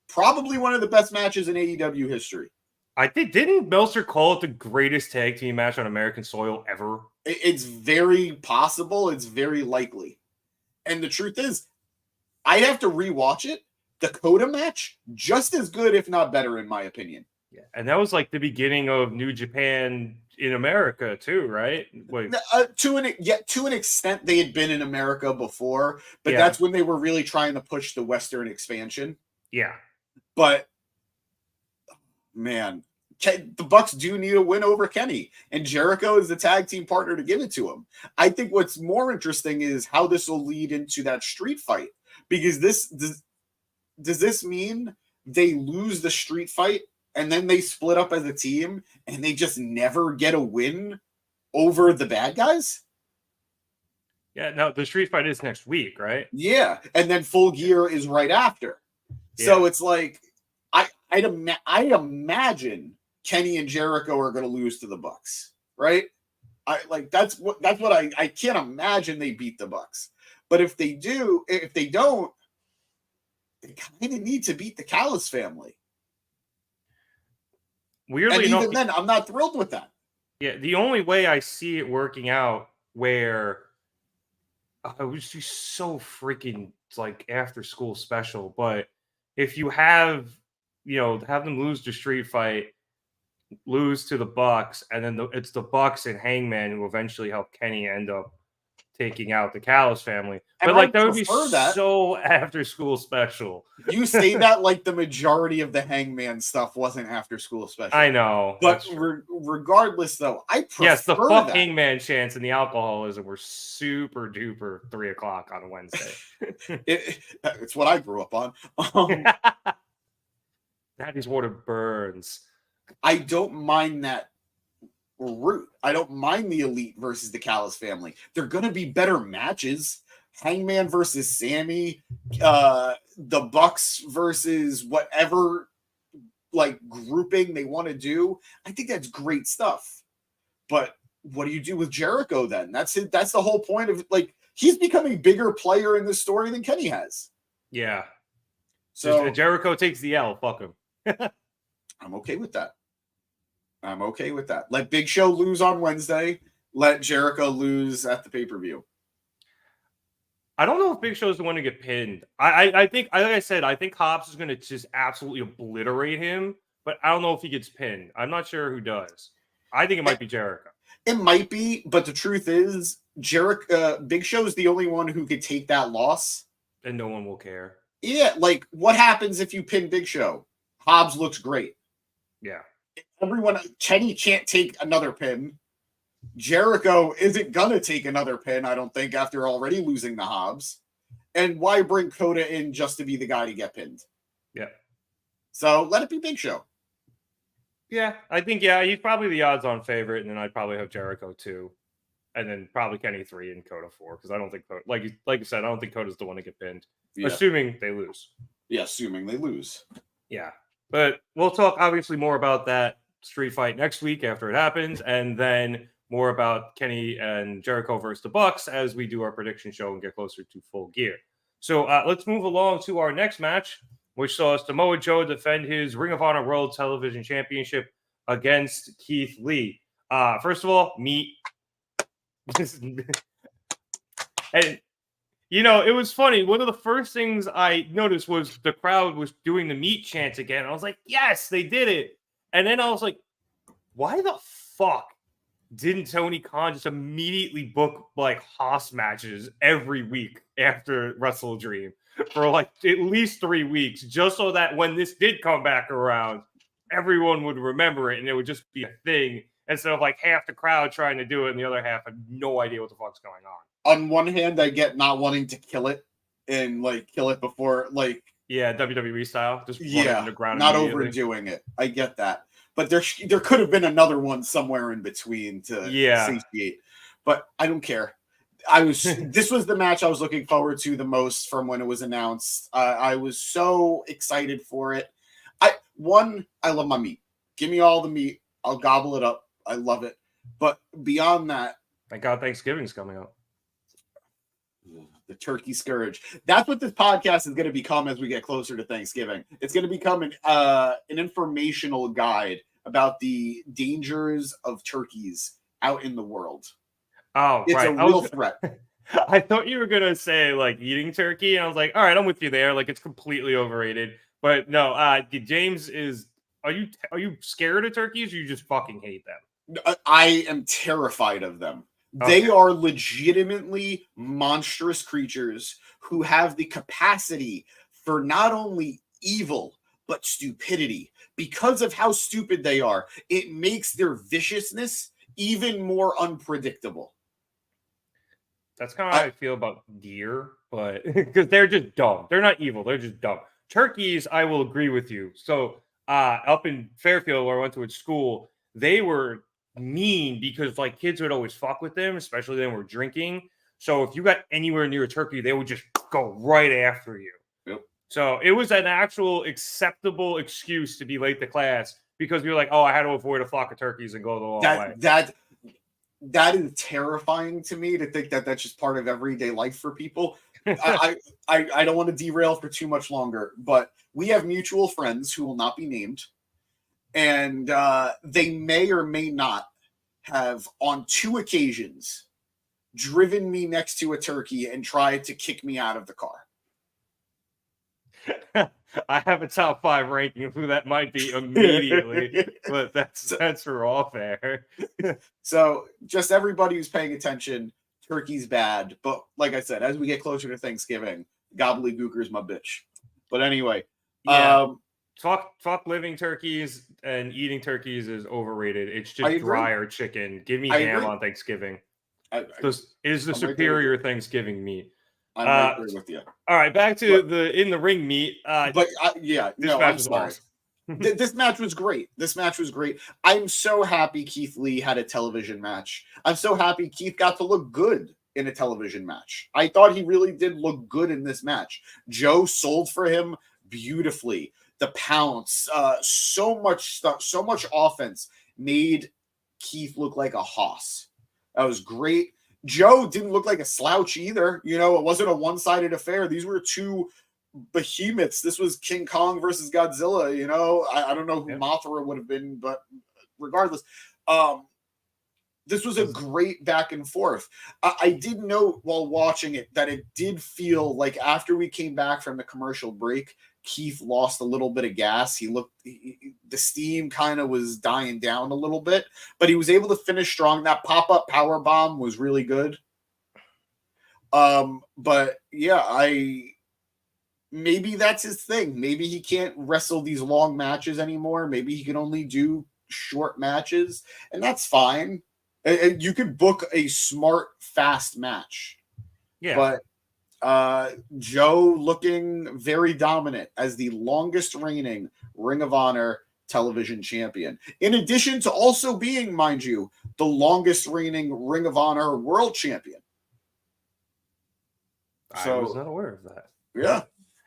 probably one of the best matches in AEW history. I think, didn't Meltzer call it the greatest tag team match on American soil ever? It's very possible. It's very likely. And the truth is, I'd have to rewatch it. The Coda match, just as good, if not better, in my opinion. Yeah, and that was like the beginning of New Japan in America too, right? To an extent, they had been in America before, but that's when they were really trying to push the Western expansion. Yeah. But man, the Bucks do need a win over Kenny, and Jericho is the tag team partner to give it to him. I think what's more interesting is how this will lead into that street fight, because does this mean they lose the street fight and then they split up as a team and they just never get a win over the bad guys? Yeah, no, the street fight is next week, right? Yeah, and then Full Gear is right after. Yeah. So it's like I imagine Kenny and Jericho are going to lose to the Bucks, right? That's what I can't imagine they beat the Bucks. But if they don't, they kind of need to beat the Callis family. Weirdly enough, even then I'm not thrilled with that. Yeah, the only way I see it working out where it was just so freaking like after school special, but if you have them lose the street fight, lose to the Bucks, and then it's the Bucks and Hangman who eventually help Kenny end up taking out the Callis family. But that would be so after school special. You say that like the majority of the Hangman stuff wasn't after school special. I know. But regardless, though, I prefer yes, the fuck Hangman chants and the alcoholism were super duper 3:00 on a Wednesday. It's what I grew up on. That is what it burns. I don't mind that route. I don't mind the Elite versus the Callis family. They're going to be better matches. Hangman versus Sammy, the Bucks versus whatever grouping they want to do. I think that's great stuff. But what do you do with Jericho then? That's it. That's the whole point of he's becoming a bigger player in this story than Kenny has. Yeah. So Jericho takes the L. Fuck him. I'm okay with that. Let Big Show lose on Wednesday. Let Jericho lose at the pay-per-view. I don't know if Big Show is the one to get pinned. I think, like I said, I think Hobbs is going to just absolutely obliterate him, but I don't know if he gets pinned. I'm not sure who does. I think it might be Jericho. It might be, but the truth is, Big Show is the only one who could take that loss. And no one will care. Yeah, what happens if you pin Big Show? Hobbs looks great. Yeah. Kenny can't take another pin. Jericho isn't gonna take another pin, I don't think, after already losing the Hobbs. And why bring Coda in just to be the guy to get pinned? Yeah. So let it be Big Show. Yeah, I think he's probably the odds-on favorite, and then I'd probably have Jericho 2, and then probably Kenny 3 and Coda 4, because I don't think like you said, I don't think Coda's the one to get pinned, assuming they lose. Yeah, assuming they lose. Yeah, but we'll talk obviously more about that street fight next week after it happens, and then more about Kenny and Jericho versus the Bucks as we do our prediction show and get closer to Full Gear. So let's move along to our next match, which saw Samoa Joe defend his Ring of Honor World Television Championship against Keith Lee. First of all, meat. And it was funny. One of the first things I noticed was the crowd was doing the meat chant again. I was like, yes, they did it. And then I was like, why the fuck didn't Tony Khan just immediately book like Haas matches every week after Wrestle Dream for like at least 3 weeks, just so that when this did come back around, everyone would remember it and it would just be a thing instead of like half the crowd trying to do it and the other half had no idea what the fuck's going on. On one hand, I get not wanting to kill it and like kill it before like WWE style, just underground, not overdoing it. I get that. But there could have been another one somewhere in between to satiate. But I don't care. This was the match I was looking forward to the most from when it was announced. I was so excited for it. I love my meat. Give me all the meat. I'll gobble it up. I love it. But beyond that, thank God Thanksgiving's coming up. The turkey scourge. That's what this podcast is going to become as we get closer to Thanksgiving. It's going to become an informational guide about the dangers of turkeys out in the world. Oh, it's right. a real threat. I thought you were going to say like eating turkey. And I was like, all right, I'm with you there. Like it's completely overrated. But no, James are you scared of turkeys or you just fucking hate them? I am terrified of them. Okay. They are legitimately monstrous creatures who have the capacity for not only evil, but stupidity. Because of how stupid they are, it makes their viciousness even more unpredictable. That's kind of how I feel about deer, but because they're just dumb. They're not evil. They're just dumb. Turkeys, I will agree with you. So up in Fairfield, where I went to school, they were mean because like kids would always fuck with them, especially when we're drinking. So if you got anywhere near a turkey, they would just go right after you. Yep. So it was an actual acceptable excuse to be late to class because you're like, oh, I had to avoid a flock of turkeys and go the long way. That is terrifying to me to think that that's just part of everyday life for people. I don't want to derail for too much longer, but we have mutual friends who will not be named. And they may or may not have, on 2 occasions, driven me next to a turkey and tried to kick me out of the car. I have a top 5 ranking of who that might be immediately, but that's raw fair. So just everybody who's paying attention, turkey's bad. But like I said, as we get closer to Thanksgiving, gobbledygooker's my bitch. But anyway, Fuck living turkeys and eating turkeys is overrated. It's just drier chicken. Give me ham on Thanksgiving. It is the superior Thanksgiving meat. I'm right there with you. All right, back to the in the ring meat. I'm sorry. This match was great. I'm so happy Keith Lee had a television match. I'm so happy Keith got to look good in a television match. I thought he really did look good in this match. Joe sold for him beautifully. The pounce, so much stuff, so much offense made Keith look like a hoss. That was great. Joe didn't look like a slouch either. It wasn't a one-sided affair. These were 2 behemoths. This was King Kong versus Godzilla. I don't know who Mothra would have been, but regardless, this was a great back and forth. I did note while watching it that it did feel like after we came back from the commercial break, Keith lost a little bit of gas. The steam kind of was dying down a little bit, but he was able to finish strong. That pop-up power bomb was really good. But yeah, maybe that's his thing. Maybe he can't wrestle these long matches anymore. Maybe he can only do short matches, and that's fine. You could book a smart, fast match. Yeah. But Joe looking very dominant as the longest reigning Ring of Honor television champion. In addition to also being, mind you, the longest reigning Ring of Honor world champion. I was not aware of that. Yeah.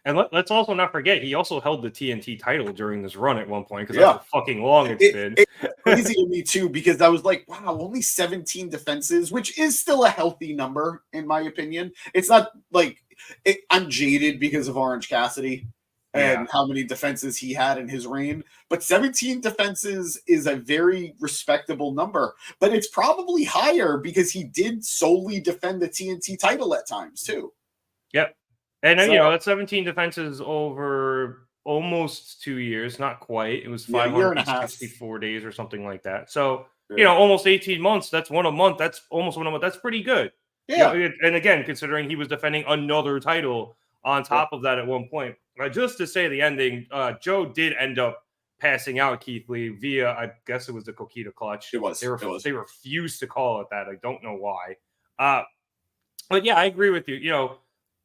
And let's also not forget, he also held the TNT title during this run at one point, because that's how fucking long it's been. It's crazy to me, too, because I was like, wow, only 17 defenses, which is still a healthy number, in my opinion. It's not like I'm jaded because of Orange Cassidy and how many defenses he had in his reign. But 17 defenses is a very respectable number. But it's probably higher because he did solely defend the TNT title at times, too. Yep. And then, that's 17 defenses over almost 2 years, not quite. It was 564 days or something like that. So, almost 18 months. That's one a month. That's almost one a month. That's pretty good. Yeah. And again, considering he was defending another title on top of that at one point. Just to say the ending, Joe did end up passing out Keith Lee via, I guess it was the Coquina clutch. It was. They refused to call it that. I don't know why. But yeah, I agree with you.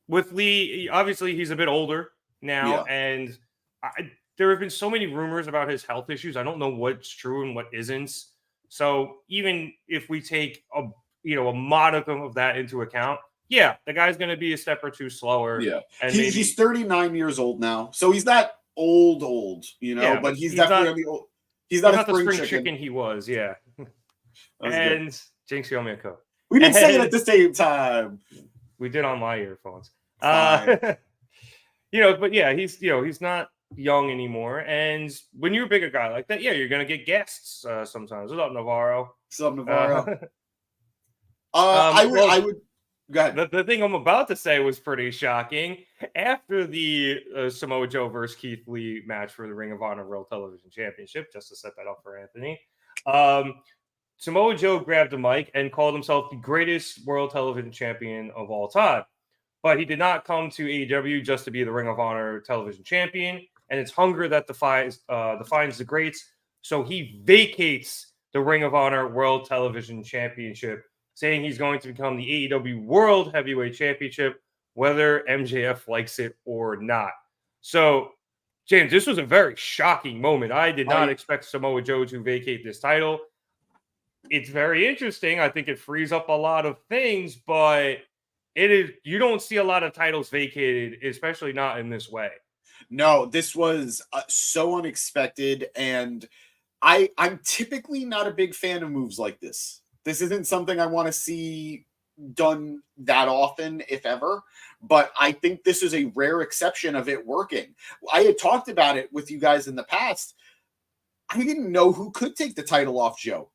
With Lee, obviously he's a bit older now, and there have been so many rumors about his health issues. I don't know what's true and what isn't. So even if we take a modicum of that into account, the guy's going to be a step or two slower. Yeah, and he's 39 years old now, so he's not old, but he's definitely old. He's not the spring chicken he was. Yeah, and Jinx Yomiko. We didn't say it at the same time. We did on my earphones. But he's not young anymore. And when you're a bigger guy like that, you're gonna get guests sometimes. What's up, Navarro? I would go ahead. The thing I'm about to say was pretty shocking. After the Samoa Joe versus Keith Lee match for the Ring of Honor World Television Championship, just to set that up for Anthony, Samoa Joe grabbed a mic and called himself the greatest World Television Champion of all time. But he did not come to AEW just to be the Ring of Honor Television Champion, and it's hunger that defines the greats. So he vacates the Ring of Honor World Television Championship, saying he's going to become the AEW World Heavyweight Championship, whether MJF likes it or not. So, James, this was a very shocking moment. I did not expect Samoa Joe to vacate this title. It's very interesting. I think it frees up a lot of things, but you don't see a lot of titles vacated, especially not in this way. No, this was so unexpected, and I'm typically not a big fan of moves like this. This isn't something I want to see done that often, if ever, but I think this is a rare exception of it working. I had talked about it with you guys in the past. I didn't know who could take the title off Joe.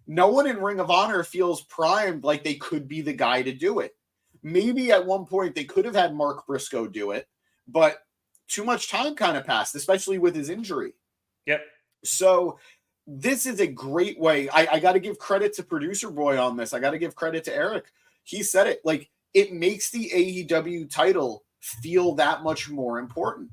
No one in Ring of Honor feels primed like they could be the guy to do it. Maybe at one point they could have had Mark Briscoe do it, but too much time kind of passed, especially with his injury. Yep. So this is a great way. I got to give credit to Producer Boy on this. I got to give credit to Eric. He said it. Like, it makes the AEW title feel that much more important.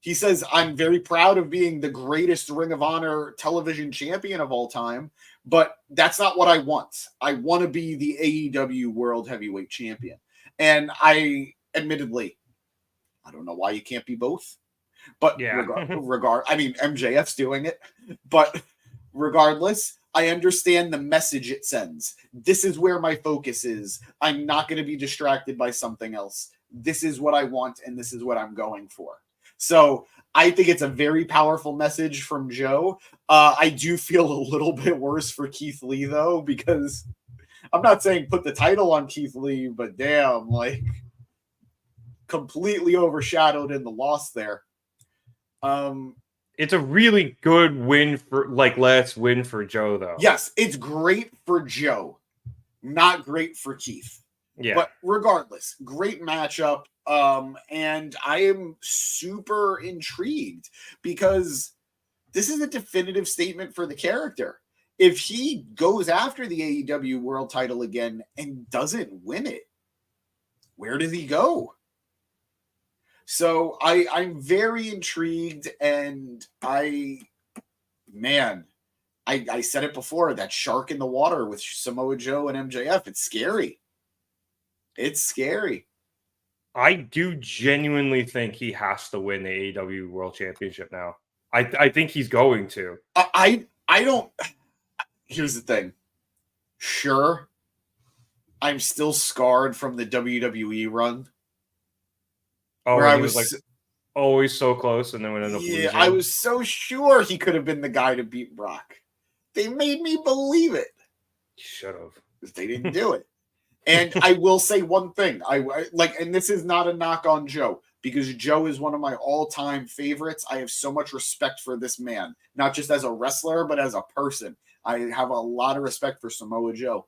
He says, I'm very proud of being the greatest Ring of Honor television champion of all time, but that's not what I want. I want to be the AEW World Heavyweight Champion. And I don't know why you can't be both. But I mean, MJF's doing it. But regardless, I understand the message it sends. This is where my focus is. I'm not going to be distracted by something else. This is what I want, and this is what I'm going for. So I think it's a very powerful message from Joe. I do feel a little bit worse for Keith Lee, though, because I'm not saying put the title on Keith Lee, but damn, like, completely overshadowed in the loss there. It's a really good win last win for Joe, though. Yes, it's great for Joe, not great for Keith. Yeah. But regardless, great matchup. And I am super intrigued because this is a definitive statement for the character. If he goes after the AEW World title again and doesn't win it, where does he go? So I'm very intrigued, and I said it before, that shark in the water with Samoa Joe and MJF, it's scary. It's scary. I do genuinely think he has to win the AEW World Championship now. I think he's going to. I don't. Here's the thing. Sure, I'm still scarred from the WWE run. Oh, where and I he was like was, always so close, and then would end up yeah, losing. I was so sure he could have been the guy to beat Brock. They made me believe it. Should have. Because they didn't do it. And I will say one thing. I like, and this is not a knock on Joe, because Joe is one of my all-time favorites. I have so much respect for this man, not just as a wrestler, but as a person. I have a lot of respect for Samoa Joe.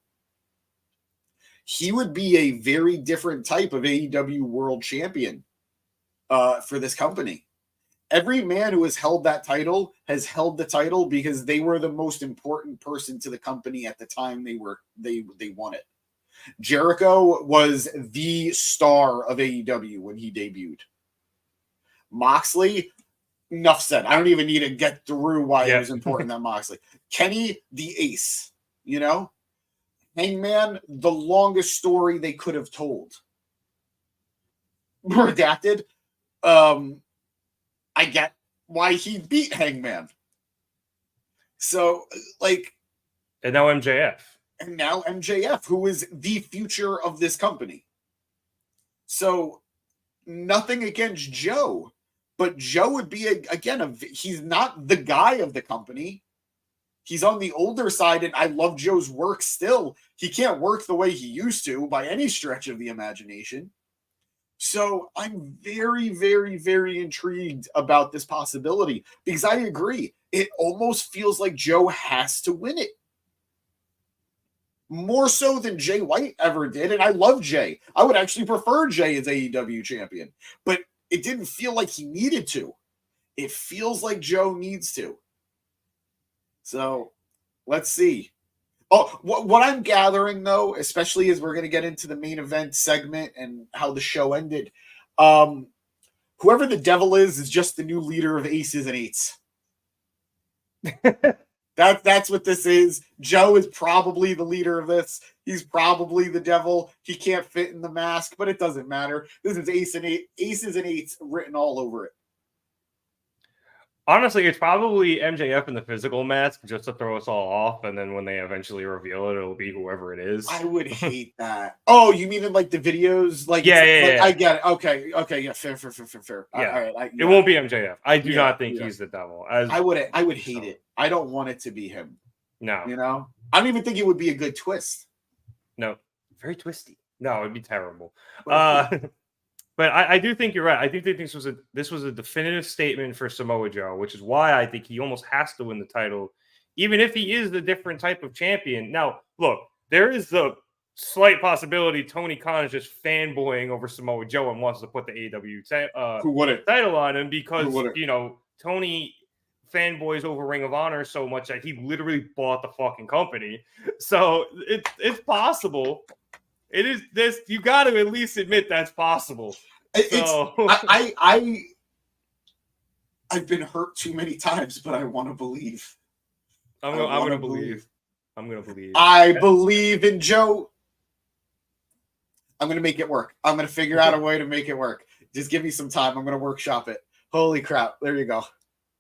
He would be a very different type of AEW World Champion for this company. Every man who has held that title has held the title because they were the most important person to the company at the time they won it. Jericho was the star of AEW when he debuted. Moxley, enough said. I don't even need to get through why it was important that Moxley. Kenny, the ace, you know? Hangman, the longest story they could have told. Redacted. I get why he beat Hangman. So, like... And now MJF. And now MJF, who is the future of this company. So, nothing against Joe, but Joe would be, he's not the guy of the company. He's on the older side, and I love Joe's work still. He can't work the way he used to by any stretch of the imagination. So I'm very, very, very intrigued about this possibility, because I agree. It almost feels like Joe has to win it. More so than Jay White ever did. And I love Jay. I would actually prefer Jay as AEW champion. But it didn't feel like he needed to. It feels like Joe needs to. So let's see. Oh, what I'm gathering, though, especially as we're going to get into the main event segment and how the show ended, whoever the devil is just the new leader of Aces and Eights. That's what this is. Joe is probably the leader of this. He's probably the devil. He can't fit in the mask, but it doesn't matter. This is Aces and Eights written all over it. Honestly, it's probably MJF in the physical mask just to throw us all off, and then when they eventually reveal it, it'll be whoever it is. I would hate that. Oh, you mean in like the videos? Like, yeah. I get it. Okay, yeah, fair. Yeah, all right. It won't be MJF. I do not think yeah. he's the devil. I would hate it. I don't want it to be him. No, you know, I don't even think it would be a good twist. No, very twisty. No, it'd be terrible. But I do think you're right. I do think this was a definitive statement for Samoa Joe, which is why I think he almost has to win the title, even if he is the different type of champion. Now, look, there is the slight possibility Tony Khan is just fanboying over Samoa Joe and wants to put the AEW title on him because, Tony fanboys over Ring of Honor so much that he literally bought the fucking company. So it's possible. It is this. You got to at least admit that's possible. I've been hurt too many times, but I want to believe. I'm going to believe. I'm going to believe. I believe in Joe. I'm going to make it work. I'm going to figure out a way to make it work. Just give me some time. I'm going to workshop it. Holy crap! There you go.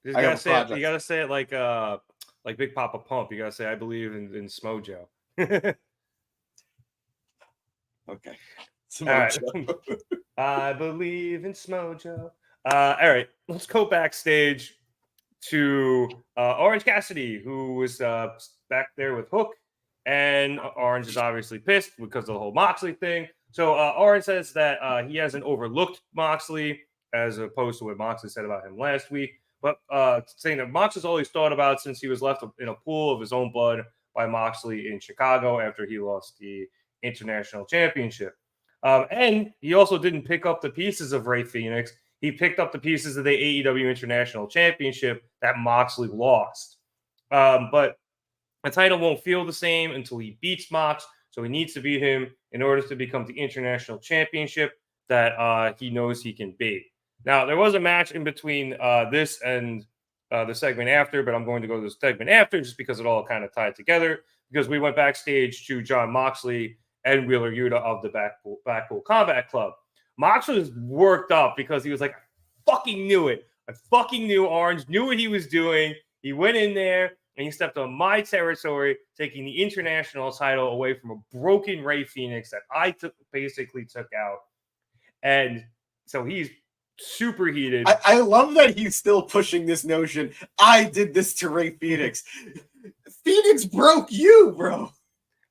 You gotta say it like Big Papa Pump. You gotta say, I believe in Smojo. Okay. All right. I believe in Smojo. All right. Let's go backstage to Orange Cassidy, who was back there with Hook. And Orange is obviously pissed because of the whole Moxley thing. So Orange says that he hasn't overlooked Moxley, as opposed to what Moxley said about him last week. But saying that Moxley's always thought about since he was left in a pool of his own blood by Moxley in Chicago after he lost the International Championship. And he also didn't pick up the pieces of Rey Fenix. He picked up the pieces of the AEW International Championship that Moxley lost. But the title won't feel the same until he beats Mox. So he needs to beat him in order to become the International Championship that he knows he can be. Now, there was a match in between this and the segment after, but I'm going to go to the segment after just because it all kind of tied together, because we went backstage to Jon Moxley and Wheeler Yuta of the Blackpool Combat Club. Mox was worked up because he was like, I fucking knew it. I fucking knew Orange knew what he was doing. He went in there and he stepped on my territory, taking the international title away from a broken Rey Fenix that I basically took out. And so he's super heated. I love that he's still pushing this notion. I did this to Ray Phoenix. Phoenix broke you, bro.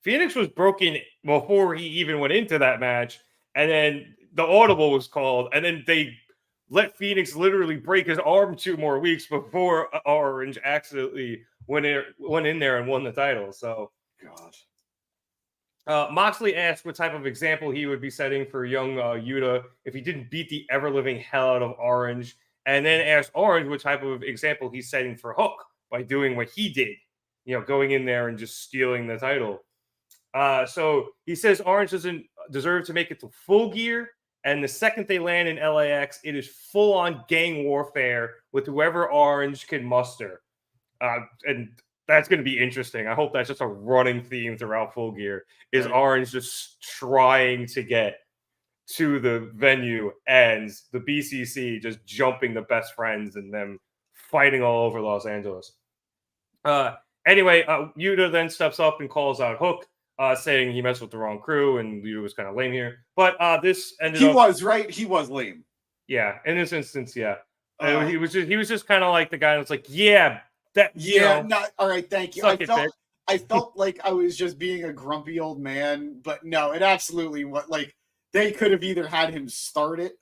Phoenix was broken before he even went into that match, and then the audible was called, and then they let Phoenix literally break his arm 2 more weeks before Orange accidentally went in there and won the title. So, God. Moxley asked what type of example he would be setting for young Yuta if he didn't beat the ever-living hell out of Orange, and then asked Orange what type of example he's setting for Hook by doing what he did, going in there and just stealing the title. So he says Orange doesn't deserve to make it to Full Gear, and the second they land in LAX, it is full-on gang warfare with whoever Orange can muster. And that's going to be interesting. I hope that's just a running theme throughout Full Gear, is Orange just trying to get to the venue and the BCC just jumping the best friends and them fighting all over Los Angeles. Anyway, Yuta then steps up and calls out Hook, saying he messed with the wrong crew and Yuta was kind of lame here. But this ended up... He was, right? He was lame. Yeah, in this instance, yeah. He was just kind of like the guy that's like, yeah, that... not all right, thank you. I felt like I was just being a grumpy old man, but no, it absolutely was like they could have either had him start it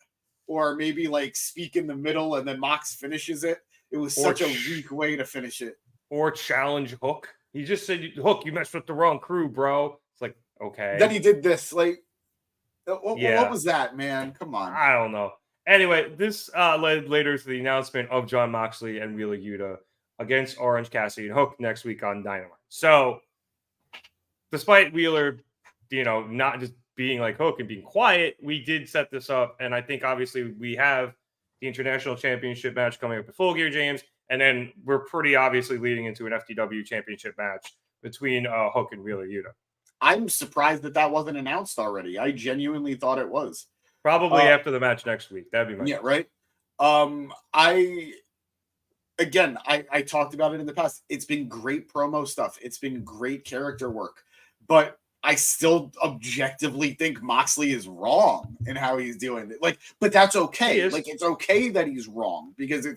or maybe like speak in the middle and then Mox finishes it. It was such a weak way to finish it. Or challenge Hook. He just said, Hook, you messed with the wrong crew, bro. It's like, okay. Then he did this. Like, what was that, man? Come on. I don't know. Anyway, this led later to the announcement of Jon Moxley and Wheeler Yuta against Orange Cassidy and Hook next week on Dynamite. So, despite Wheeler, not just being like Hook and being quiet, we did set this up. And I think, obviously, we have the International Championship match coming up at Full Gear, James. And then we're pretty obviously leading into an FTW championship match between Hook and Wheeler Yuta. I'm surprised that wasn't announced already. I genuinely thought it was. Probably after the match next week. That'd be my guess. Right. I talked about it in the past. It's been great promo stuff. It's been great character work. But I still objectively think Moxley is wrong in how he's doing it. But that's okay. It's okay that he's wrong because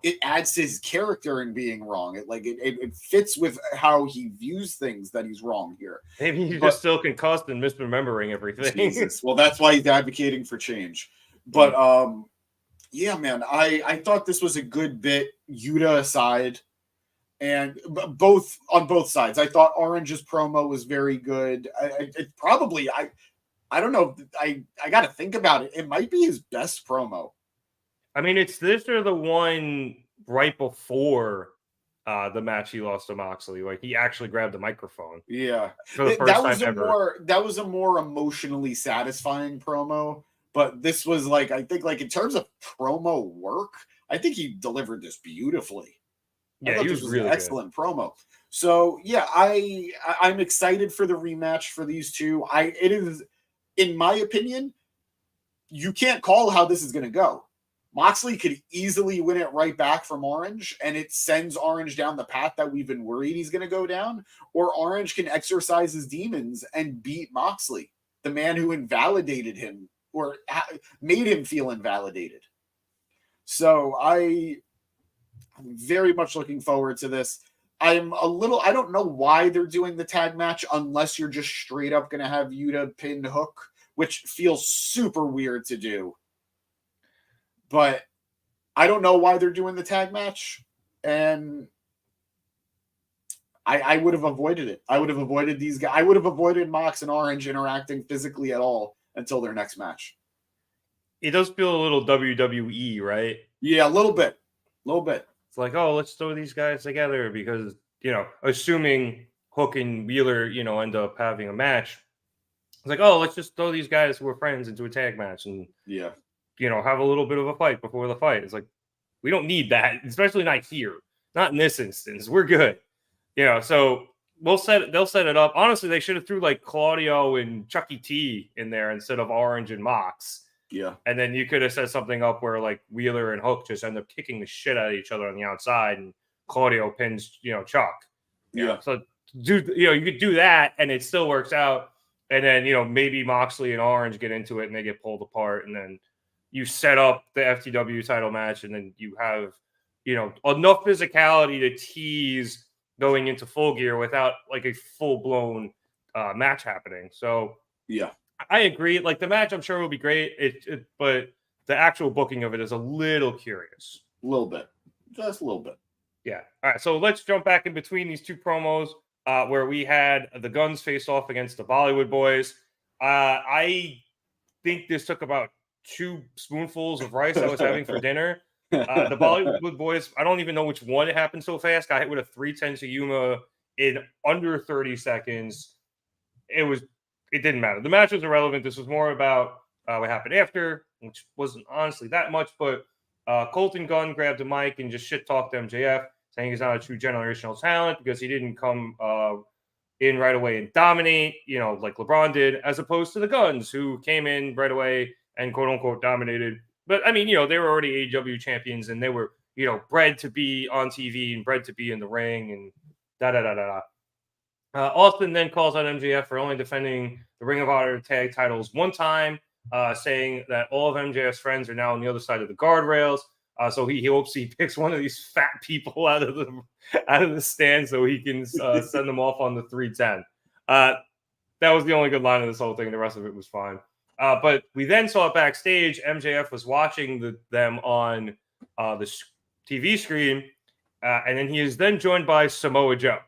it adds to his character in being wrong. It fits with how he views things that he's wrong here. Maybe he's just still concussed and misremembering everything. Jesus. Well, that's why he's advocating for change. But yeah, man, I thought this was a good bit, Yuta aside, and on both sides. I thought Orange's promo was very good. I don't know. I got to think about it. It might be his best promo. I mean, it's this or the one right before the match he lost to Moxley. Like, he actually grabbed the microphone. Yeah. For the first time ever. That was a more emotionally satisfying promo. But this was I think in terms of promo work, I think he delivered this beautifully. Yeah, he was really an excellent promo. So yeah, I'm excited for the rematch for these two. It is, in my opinion, you can't call how this is going to go. Moxley could easily win it right back from Orange, and it sends Orange down the path that we've been worried he's going to go down. Or Orange can exercise his demons and beat Moxley, the man who invalidated him or made him feel invalidated. So I'm very much looking forward to this. I don't know why they're doing the tag match unless you're just straight up going to have Yuta pin Hook, which feels super weird to do. But I don't know why they're doing the tag match, and I would have avoided it. I would have avoided these guys. I would have avoided Mox and Orange interacting physically at all until their next match. It does feel a little WWE, right? Yeah, a little bit. It's like, oh, let's throw these guys together because, assuming Hook and Wheeler, end up having a match. It's like, oh, let's just throw these guys who are friends into a tag match and have a little bit of a fight before the fight. It's like, we don't need that, especially not here. Not in this instance. We're good. So they'll set it up. Honestly, they should have threw Claudio and Chucky T in there instead of Orange and Mox. Yeah. And then you could have set something up where Wheeler and Hook just end up kicking the shit out of each other on the outside and Claudio pins, Chuck. Yeah. So you could do that and it still works out. And then, maybe Moxley and Orange get into it and they get pulled apart and then, you set up the FTW title match, and then you have, enough physicality to tease going into Full Gear without like a full-blown match happening. So yeah, I agree. Like the match, I'm sure will be great. But the actual booking of it is a little curious. a little bit, just a little bit. Yeah. All right. So let's jump back in between these two promos where we had the Guns face off against the Bollywood Boys. I think this took about 2 spoonfuls of rice I was having for dinner. The Bollywood Boys, I don't even know which one it happened so fast. Got hit with a 310 to Yuma in under 30 seconds. It didn't matter. The match was irrelevant. This was more about what happened after, which wasn't honestly that much. But Colton Gunn grabbed the mic and just shit talked MJF, saying he's not a true generational talent because he didn't come in right away and dominate, like LeBron did, as opposed to the Guns, who came in right away and quote unquote dominated. But I mean, they were already AEW champions and they were, bred to be on TV and bred to be in the ring and da da da da da. Austin then calls out MJF for only defending the Ring of Honor tag titles one time, saying that all of MJF's friends are now on the other side of the guardrails. So he hopes he picks one of these fat people out of the stand so he can send them off on the 310. That was the only good line of this whole thing. The rest of it was fine. But we then saw backstage, MJF was watching them on the TV screen, and then he is then joined by Samoa Joe.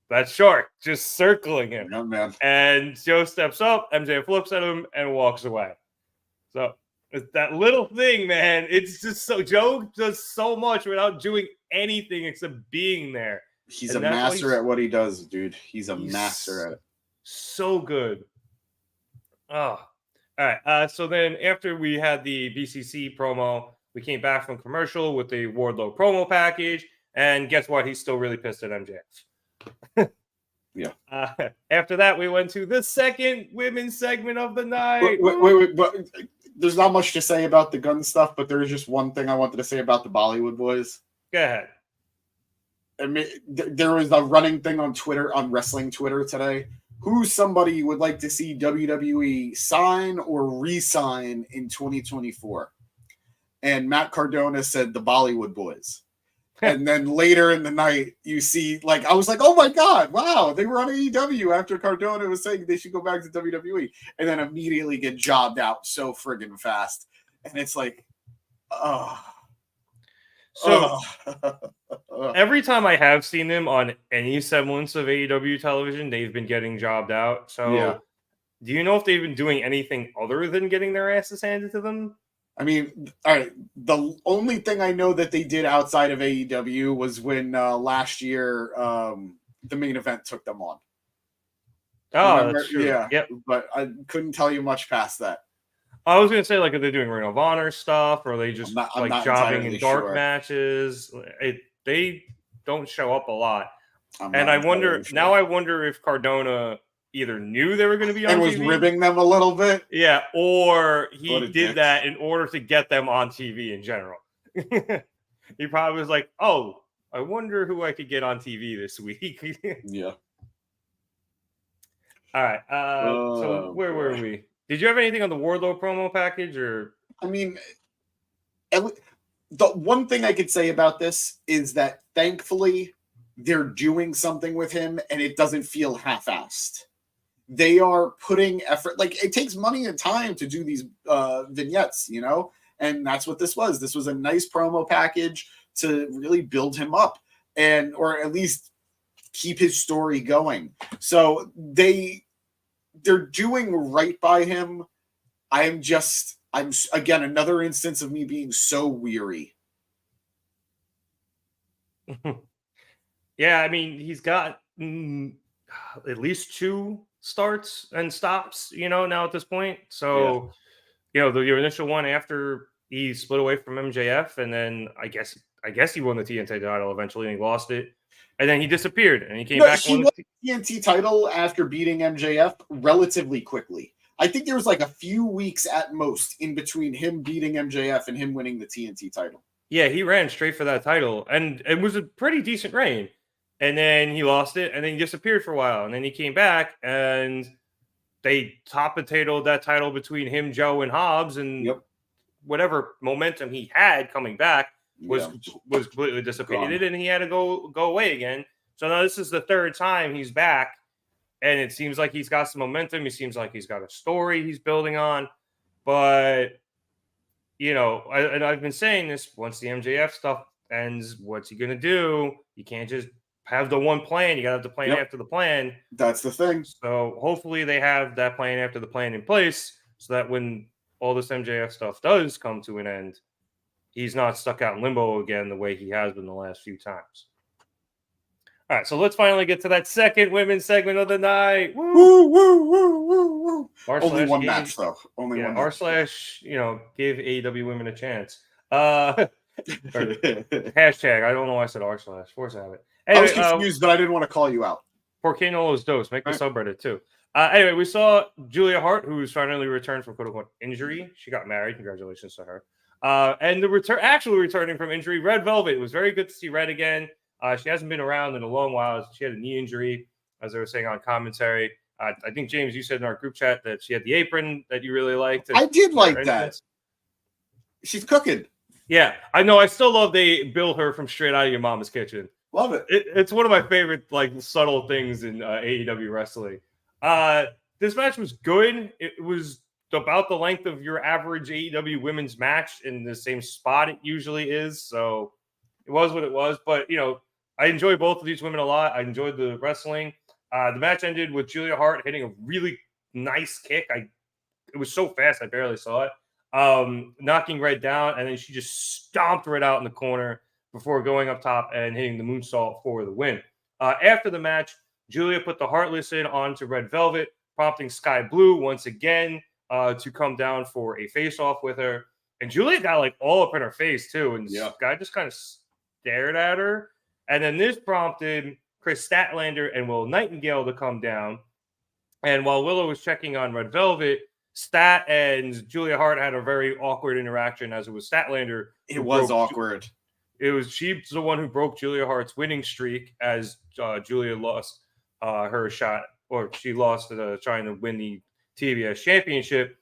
That's short, just circling him. Yeah, man. And Joe steps up, MJF looks at him and walks away. So it's that little thing, man. It's just so Joe does so much without doing anything except being there. He's a master at what he does, dude. He's master at it. So good. Oh, all right. So then after we had the BCC promo, we came back from commercial with the Wardlow promo package. And guess what? He's still really pissed at MJF. Yeah. After that, we went to the second women's segment of the night. Wait. But there's not much to say about the gun stuff, but there's just one thing I wanted to say about the Bollywood Boys. Go ahead. I mean, there was a running thing on Twitter, on wrestling Twitter today. Who somebody would like to see WWE sign or re-sign in 2024? And Matt Cardona said the Bollywood Boys. And then later in the night, you see, like, I was like, oh my God, wow, they were on AEW after Cardona was saying they should go back to WWE. And then immediately get jobbed out so friggin' fast. And it's like, every time I have seen them on any semblance of AEW television, they've been getting jobbed out. So yeah. Do you know if they've been doing anything other than getting their asses handed to them? I mean, all right, the only thing I know that they did outside of AEW was when last year the main event took them on. Oh, remember? That's true. Yeah, yep. But I couldn't tell you much past that. I was going to say, like, are they doing Ring of Honor stuff, or are they just I'm not jobbing in dark sure. matches? They don't show up a lot. And I wonder if Cardona either knew they were going to be on and was TV, ribbing them a little bit. Yeah, or he did that in order to get them on TV in general. He probably was like, oh, I wonder who I could get on TV this week. Yeah. All right. So where were we? Did you have anything on the Wardlow promo package? Or I mean, the one thing I could say about this is that thankfully they're doing something with him and it doesn't feel half-assed. They are putting effort. Like, it takes money and time to do these vignettes, and that's what this was. This was a nice promo package to really build him up or at least keep his story going. So they're doing right by him. I'm again, another instance of me being so weary. Yeah, I mean, he's got at least 2 starts and stops, now at this point. So, the initial one after he split away from MJF, and then I guess he won the TNT title eventually, and he lost it, and then he disappeared, and he came back. He won the TNT title after beating MJF relatively quickly. I think there was like a few weeks at most in between him beating MJF and him winning the TNT title. Yeah, he ran straight for that title, and it was a pretty decent reign. And then he lost it, and then he disappeared for a while. And then he came back, and they top potatoed that title between him, Joe, and Hobbs. And whatever momentum he had coming back was completely dissipated, Gone. and he had to go away again. So now this is the third time he's back, and it seems like he's got some momentum. He seems like he's got a story he's building on, but I've been saying this. Once the MJF stuff ends, what's he gonna do? You can't just have the one plan. You gotta have the plan after the plan. That's the thing. So hopefully they have that plan after the plan in place, so that when all this MJF stuff does come to an end, he's not stuck out in limbo again the way he has been the last few times. All right, so let's finally get to that second women's segment of the night. Woo, woo, woo, woo, woo. Only one match, though. Only one match. Give AEW women a chance. Hashtag, I don't know why I said r/. Force have it. Anyway, I was confused, but I didn't want to call you out. Por que no los dos? Make the subreddit, too. Anyway, we saw Julia Hart, who's finally returned from quote-unquote injury. She got married. Congratulations to her. And the returning from injury, Red Velvet. It was very good to see Red again. She hasn't been around in a long while. She had a knee injury, as they were saying on commentary. I think, James, you said in our group chat that she had the apron that you really liked. I did like that. She's cooking. Yeah, I know. I still love they bill her from straight out of your mama's kitchen. Love it. It's one of my favorite, subtle things in AEW wrestling. This match was good. It was about the length of your average AEW women's match in the same spot it usually is. So it was what it was. But, I enjoy both of these women a lot. I enjoyed the wrestling. The match ended with Julia Hart hitting a really nice kick. It was so fast, I barely saw it. Knocking Red down, and then she just stomped Red out in the corner before going up top and hitting the moonsault for the win. After the match, Julia put the Heartless in onto Red Velvet, prompting Sky Blue once again to come down for a face-off with her. And Julia got all up in her face too, and Sky just kind of stared at her. And then this prompted Chris Statlander and Will Nightingale to come down. And while Willow was checking on Red Velvet, Stat and Julia Hart had a very awkward interaction, as it was Statlander. It was awkward. She's the one who broke Julia Hart's winning streak, as Julia lost her shot, or she lost trying to win the TBS championship.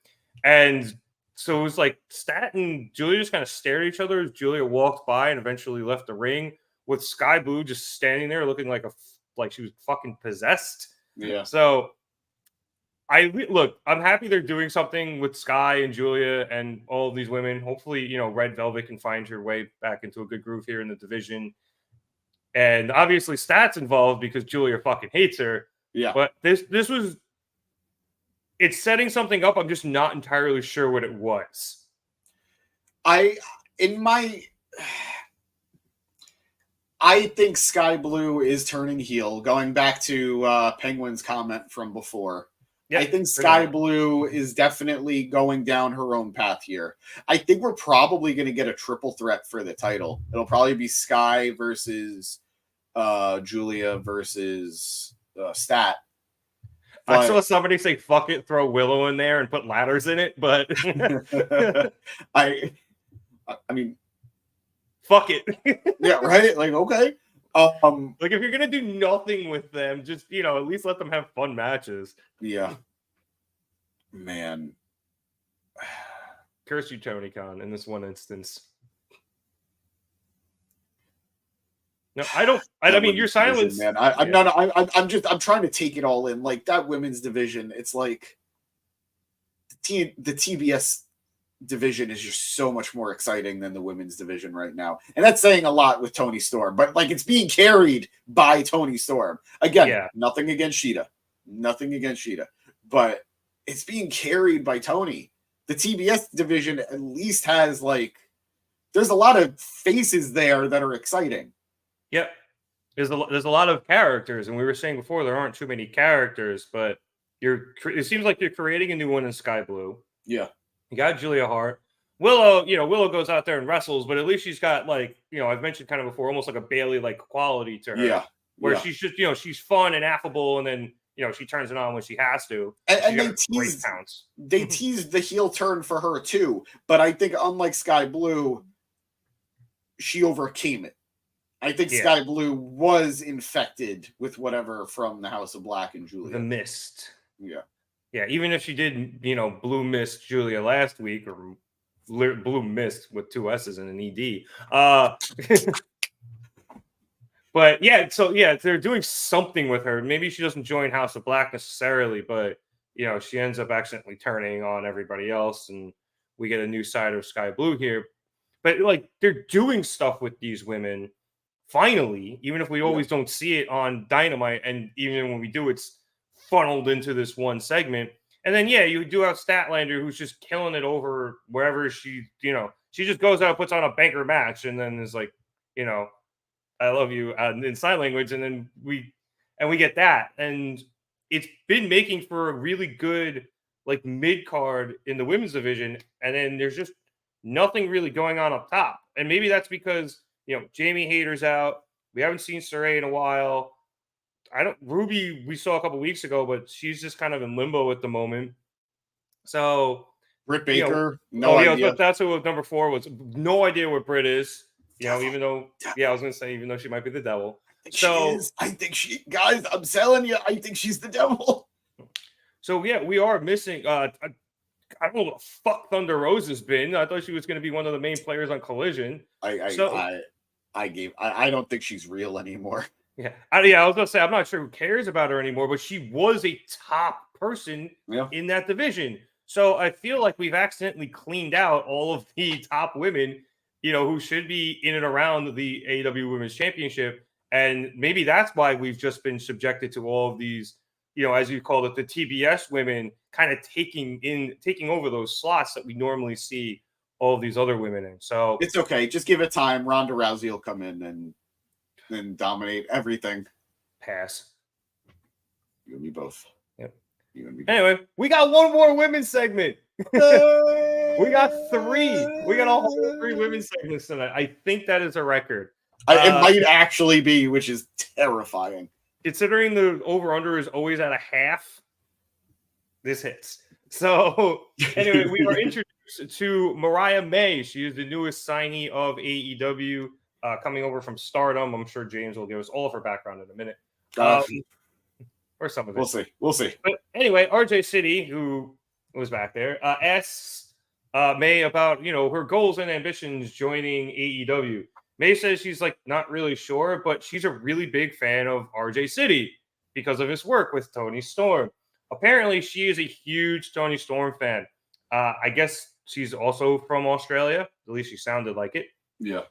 And so it was like Stat and Julia just kind of stared at each other as Julia walked by and eventually left the ring, with Sky Blue just standing there looking like she was fucking possessed. Yeah. So I'm happy they're doing something with Sky and Julia and all of these women. Hopefully, Red Velvet can find her way back into a good groove here in the division. And obviously Stat's involved because Julia fucking hates her. Yeah. But it's setting something up. I'm just not entirely sure what it was. I think Sky Blue is turning heel, going back to Penguin's comment from before. Yep, I think Sky Blue is definitely going down her own path here. I think we're probably going to get a triple threat for the title. It'll probably be Sky versus Julia versus Stat. But I saw somebody say, fuck it, throw Willow in there and put ladders in it, but I mean, fuck it. Yeah, right? Okay. If you're gonna do nothing with them, just at least let them have fun matches. Yeah. Man. Curse you, Tony Khan, in this one instance. No, I don't. I mean, your silence, man. I'm trying to take it all in. That women's division, it's like the TBS division is just so much more exciting than the women's division right now, and that's saying a lot with Toni Storm. But it's being carried by Toni Storm again. Nothing against Sheeta, but it's being carried by Toni. The TBS division at least has there's a lot of faces there that are exciting. Yep. There's a lot of characters, and we were saying before there aren't too many characters, but it seems like you're creating a new one in Sky Blue. Yeah. You got Julia Hart. Willow goes out there and wrestles, but at least she's got I've mentioned kind of before, almost like a Bailey quality to her. Yeah. Where she's just, she's fun and affable, and then she turns it on when she has to. And they teased the heel turn for her too, but I think unlike Sky Blue, she overcame it. I think Sky Blue was infected with whatever from the House of Black and Julia. The mist. Yeah. Yeah, even if she did, blue mist Julia last week or Blue Mist with 2 S's and an ED. But yeah, so yeah, they're doing something with her. Maybe she doesn't join House of Black necessarily, but she ends up accidentally turning on everybody else, and we get a new side of Sky Blue here. But like they're doing stuff with these women finally, even if we always don't see it on Dynamite, and even when we do, it's funneled into this one segment. And then you do have Statlander, who's just killing it over wherever she just goes out, puts on a banker match, and then is like, I love you in sign language, and then we get that, and it's been making for a really good like mid card in the women's division, and then there's just nothing really going on up top, and maybe that's because Jamie Hayter's out. We haven't seen Saray in a while. Ruby we saw a couple weeks ago, but she's just kind of in limbo at the moment. So Britt Baker, no idea. That's who number 4 was. No idea what Britt is. Even though, I was gonna say, even though she might be the devil. I think she, guys, I'm telling you, I think she's the devil. So we are missing. I don't know what the fuck Thunder Rose has been. I thought she was going to be one of the main players on Collision. I don't think she's real anymore. Yeah, I was gonna say I'm not sure who cares about her anymore, but she was a top person in that division. So I feel like we've accidentally cleaned out all of the top women, who should be in and around the AEW Women's Championship. And maybe that's why we've just been subjected to all of these, as you call it, the TBS women kind of taking over those slots that we normally see all of these other women in. So it's okay. Just give it time. Ronda Rousey will come in and dominate everything. Pass. You and me both. Yep. You and me both. Anyway, we got one more women's segment. We got 3. We got all 3 women's segments tonight. I think that is a record. It might actually be, which is terrifying. Considering the over-under is always at a half, this hits. So, anyway, we are introduced to Mariah May. She is the newest signee of AEW, coming over from Stardom. I'm sure James will give us all of her background in a minute. Or some of it. We'll see. But anyway, RJ City, who was back there, asks May about, her goals and ambitions joining AEW. May says she's like not really sure, but she's a really big fan of RJ City because of his work with Tony Storm. Apparently, she is a huge Tony Storm fan. I guess she's also from Australia. At least she sounded like it. Yeah.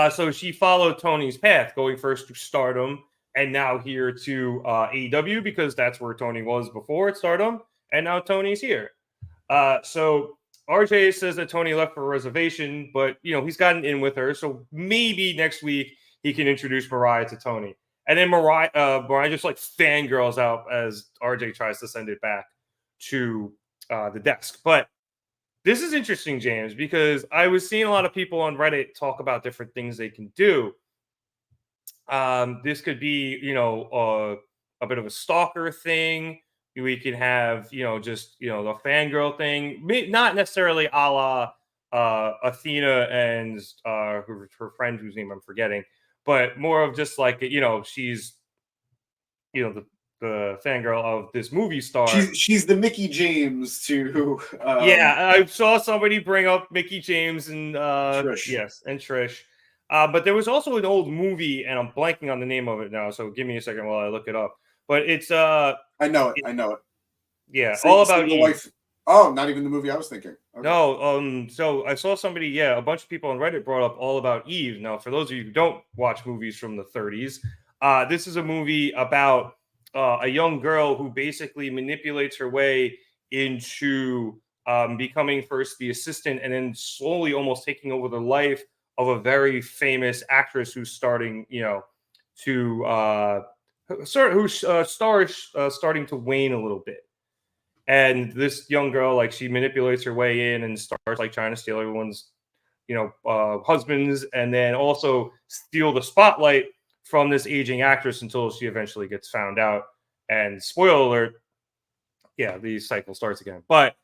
So she followed Tony's path, going first to Stardom and now here to AEW because that's where Tony was before at Stardom, and now Tony's here. So RJ says that Tony left for a reservation, but he's gotten in with her, so maybe next week he can introduce Mariah to Tony. And then Mariah just like fangirls out as RJ tries to send it back to the desk. But this is interesting, James, because I was seeing a lot of people on Reddit talk about different things they can do. This could be, a bit of a stalker thing. We can have, just, the fangirl thing, not necessarily a la Athena and her friend whose name I'm forgetting, but more of just like, she's, the fangirl of this movie star. She's the Mickey James to. I saw somebody bring up Mickey James and Trish. Yes, and Trish. But there was also an old movie, and I'm blanking on the name of it now. So give me a second while I look it up. But it's I know it. Yeah, all about Eve. Wife. Oh, not even the movie I was thinking. Okay. No, so I saw somebody, a bunch of people on Reddit brought up All About Eve. Now, for those of you who don't watch movies from the 30s, this is a movie about a young girl who basically manipulates her way into becoming first the assistant and then slowly almost taking over the life of a very famous actress who's starting, starting to wane a little bit. And this young girl, like, she manipulates her way in and starts like trying to steal everyone's, husbands, and then also steal the spotlight from this aging actress until she eventually gets found out. And spoiler alert, the cycle starts again. But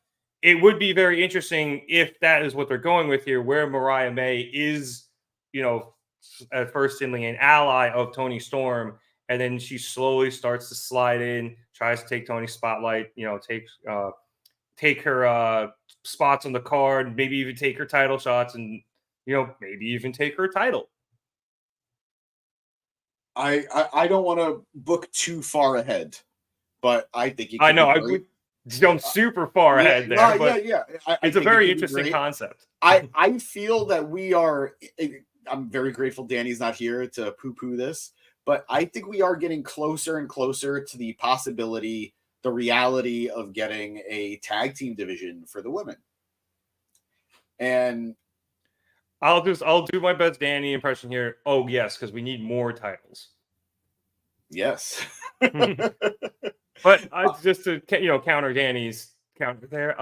it would be very interesting if that is what they're going with here, where Mariah May is, at first an ally of Tony Storm, and then she slowly starts to slide in, tries to take Tony's spotlight, takes take her spots on the card, maybe even take her title shots, and maybe even take her title. I don't want to book too far ahead, but I think I know I would jump super far ahead there, but it's a very interesting concept. I feel that we are. I'm very grateful Danny's not here to poo-poo this, but I think we are getting closer and closer to the possibility, the reality of getting a tag team division for the women. And I'll do my best Danny impression here. Oh yes, because we need more titles. Yes. But just to counter Danny's counter there,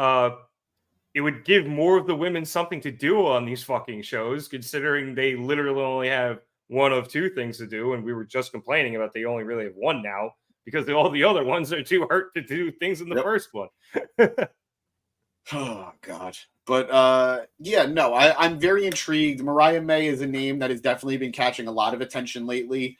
it would give more of the women something to do on these fucking shows, considering they literally only have one of two things to do, and we were just complaining about they only really have one now because all the other ones are too hurt to do things in the first one. Oh God. But I'm very intrigued. Mariah May is a name that has definitely been catching a lot of attention lately.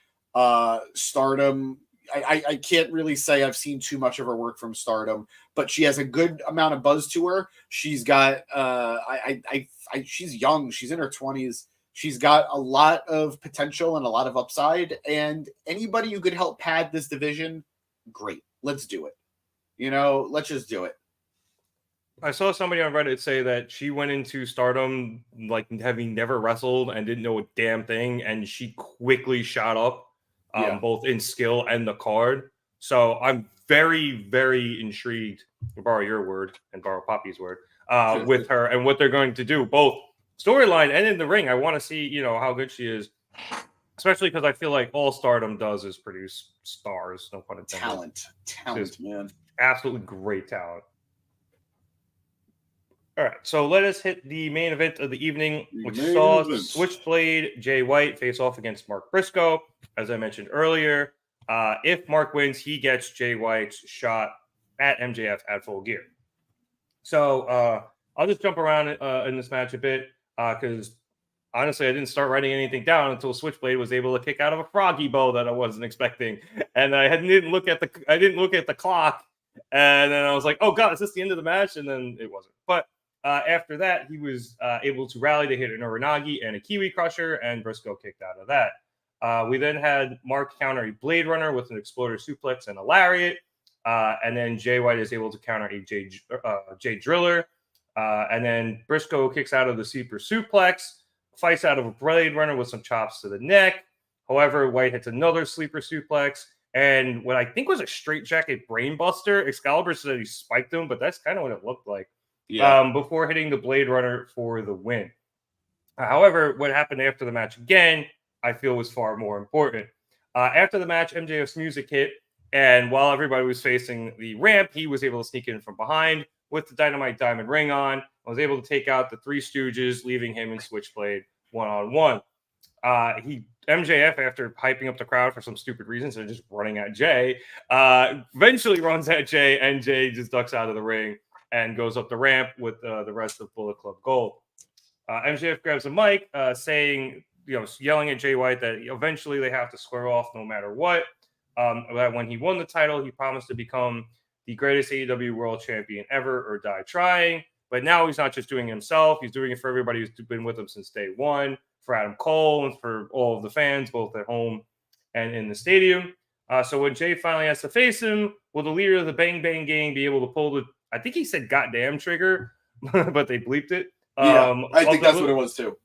Stardom, I can't really say I've seen too much of her work from Stardom, but she has a good amount of buzz to her. She's got she's young, she's in her 20s. She's got a lot of potential and a lot of upside, and anybody who could help pad this division, great. Let's do it. Let's just do it. I saw somebody on Reddit say that she went into Stardom like having never wrestled and didn't know a damn thing, and she quickly shot up both in skill and the card. So I'm very, very intrigued, to borrow your word and borrow Poppy's word, with her and what they're going to do, both storyline and in the ring. I want to see, how good she is, especially because I feel like all Stardom does is produce stars. No pun intended. Talent, man. Absolutely great talent. All right, so let us hit the main event of the evening, which saw Switchblade Jay White face off against Mark Briscoe. As I mentioned earlier, if Mark wins, he gets Jay White's shot at MJF at Full Gear. So I'll just jump around in this match a bit because honestly, I didn't start writing anything down until Switchblade was able to kick out of a froggy bow that I wasn't expecting, and I didn't look at the clock, and then I was like, "Oh God, is this the end of the match?" And then it wasn't, but. After that, he was able to rally to hit an Uranagi and a Kiwi Crusher, and Briscoe kicked out of that. We then had Mark counter a Blade Runner with an Exploder Suplex and a Lariat, and then Jay White is able to counter a Jay Driller, and then Briscoe kicks out of the Super Suplex, fights out of a Blade Runner with some chops to the neck. However, White hits another Sleeper Suplex, and what I think was a straightjacket Brainbuster. Excalibur said he spiked him, but that's kind of what it looked like. Yeah. Before hitting the Blade Runner for the win. However, what happened after the match again, I feel was far more important. After the match, MJF's music hit, and while everybody was facing the ramp, he was able to sneak in from behind with the Dynamite Diamond ring on, was able to take out the Three Stooges, leaving him and Switchblade one-on-one. MJF, after hyping up the crowd for some stupid reasons and just running at Jay, eventually runs at Jay, and Jay just ducks out of the ring and goes up the ramp with the rest of Bullet Club Gold. MJF grabs a mic, saying, yelling at Jay White that eventually they have to square off no matter what. That when he won the title, he promised to become the greatest AEW World Champion ever or die trying. But now he's not just doing it himself. He's doing it for everybody who's been with him since day one, for Adam Cole and for all of the fans, both at home and in the stadium. So when Jay finally has to face him, will the leader of the Bang Bang Gang be able to pull the, I think he said goddamn trigger, but they bleeped it. I think that's what it was too.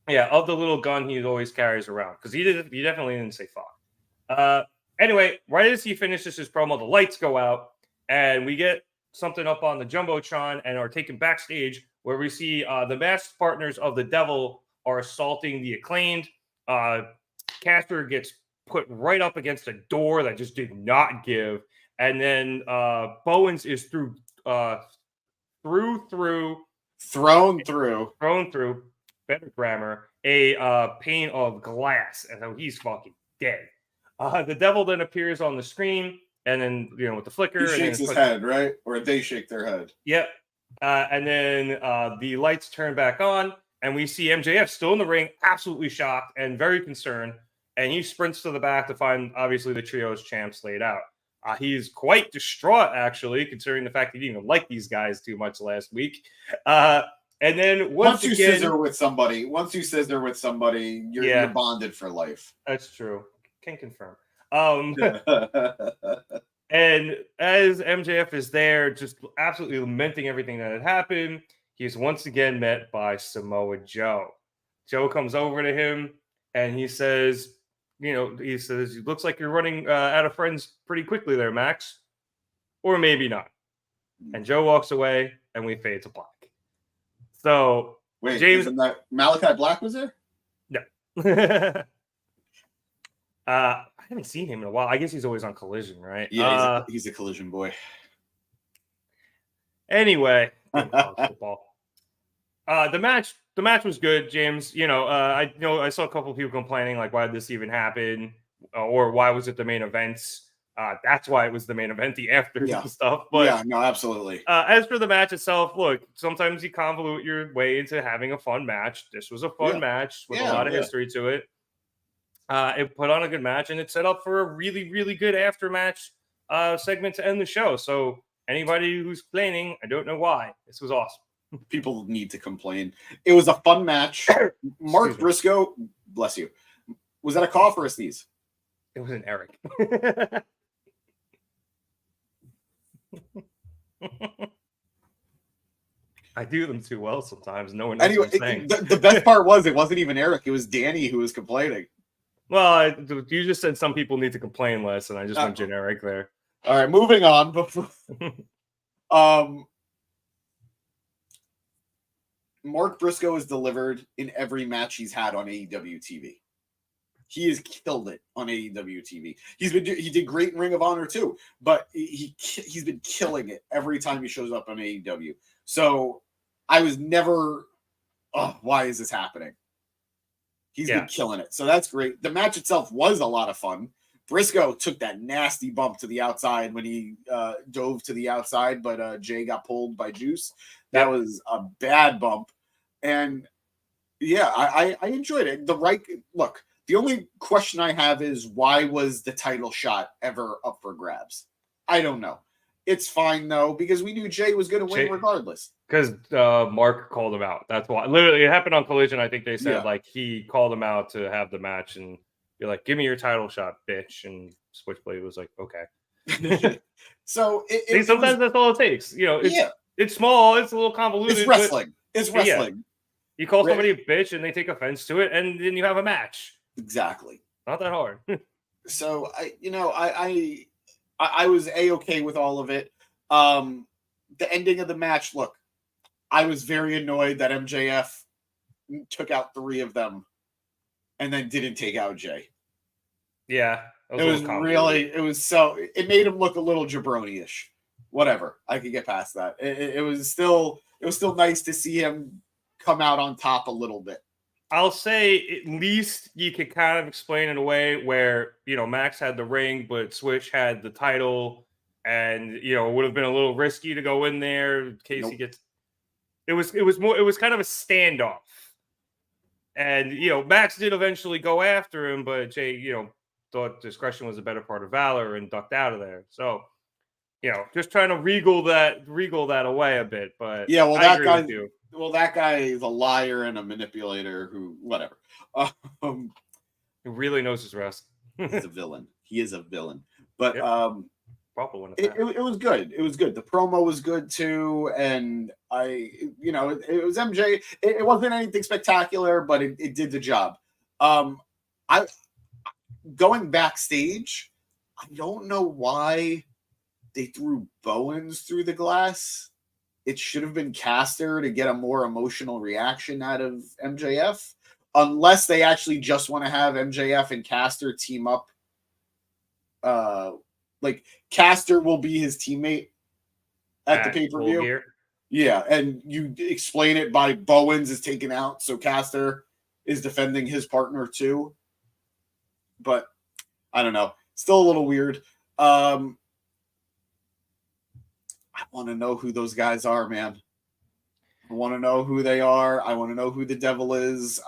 Yeah, of the little gun he always carries around, because he definitely didn't say fuck. Anyway, right as he finishes his promo, the lights go out, and we get something up on the Jumbotron and are taken backstage where we see the masked partners of the Devil are assaulting the Acclaimed. Caster gets put right up against a door that just did not give, and then Bowens is thrown through, better grammar, a pane of glass, and so he's fucking dead. The Devil then appears on the screen, and then with the flicker, he shakes his head, right? Or they shake their head. Yep. And then the lights turn back on, and we see MJF still in the ring, absolutely shocked and very concerned. And he sprints to the back to find, obviously, the trio's champs laid out. He's quite distraught, actually, considering the fact that he didn't even like these guys too much last week. And then once you scissor with somebody, you're bonded for life. That's true. Can confirm. And as MJF is there, just absolutely lamenting everything that had happened, he's once again met by Samoa Joe. Joe comes over to him and he says, it looks like you're running out of friends pretty quickly there, Max. Or maybe not. And Joe walks away and we fade to black. So, wait, James, isn't that Malachi Black was there? No. I haven't seen him in a while. I guess he's always on Collision, right? Yeah, he's a Collision boy. Anyway, football. The match was good, James. I saw a couple of people complaining like, why did this even happen, or why was it the main event? That's why it was the main event, the afters and stuff. But yeah, no, absolutely. As for the match itself, look, sometimes you convolute your way into having a fun match. This was a fun match with a lot of history to it. It put on a good match, and it set up for a really, really good after-match segment to end the show. So anybody who's complaining, I don't know why. This was awesome. People need to complain. It was a fun match. Mark Briscoe, bless you. Was that a cough or a sneeze? It was an Eric. I do them too well sometimes. No one knows what I'm saying. The best part was it wasn't even Eric. It was Danny who was complaining. Well, you just said some people need to complain less, and I just went generic there. All right, moving on. Mark Briscoe has delivered in every match he's had on AEW TV. He has killed it on AEW TV. He did great in Ring of Honor too, but he's been killing it every time he shows up on AEW. So I was never, why is this happening? He's been killing it. So that's great. The match itself was a lot of fun. Briscoe took that nasty bump to the outside when he dove to the outside, but Jay got pulled by Juice. That was a bad bump. And yeah, I enjoyed it. Look, the only question I have is, why was the title shot ever up for grabs? I don't know. It's fine though, because we knew Jay was going to win regardless. Because Mark called him out. That's why. Literally, it happened on Collision. I think they said like he called him out to have the match, and you're like, "Give me your title shot, bitch." And Switchblade was like, "Okay." So sometimes that's all it takes. It's small. It's a little convoluted. It's wrestling. It's wrestling. Yeah. You call somebody a bitch, and they take offense to it, and then you have a match. Exactly. Not that hard. So I was A-okay with all of it. The ending of the match, look, I was very annoyed that MJF took out 3 of them and then didn't take out Jay. Yeah. It made him look a little jabroni-ish. Whatever. I could get past that. It was still nice to see him come out on top a little bit. I'll say at least you could kind of explain in a way where, Max had the ring, but Switch had the title, and, it would have been a little risky to go in there in case he gets. It was kind of a standoff. And, Max did eventually go after him, but Jay, thought discretion was a better part of valor and ducked out of there. So, just trying to regal that away a bit. But yeah, well, that guy is a liar and a manipulator who, whatever. Who really knows his rest. He's a villain. He is a villain. But it was good. It was good. The promo was good too. And it was MJ. It wasn't anything spectacular, but it did the job. Going backstage, I don't know why they threw Bowens through the glass. It should have been Caster to get a more emotional reaction out of MJF, unless they actually just want to have MJF and Caster team up. Like Caster will be his teammate at the pay-per-view. Yeah, and you explain it by Bowens is taken out, so Caster is defending his partner too. But I don't know. Still a little weird. I want to know who those guys are, man. I want to know who they are. I want to know who the devil is.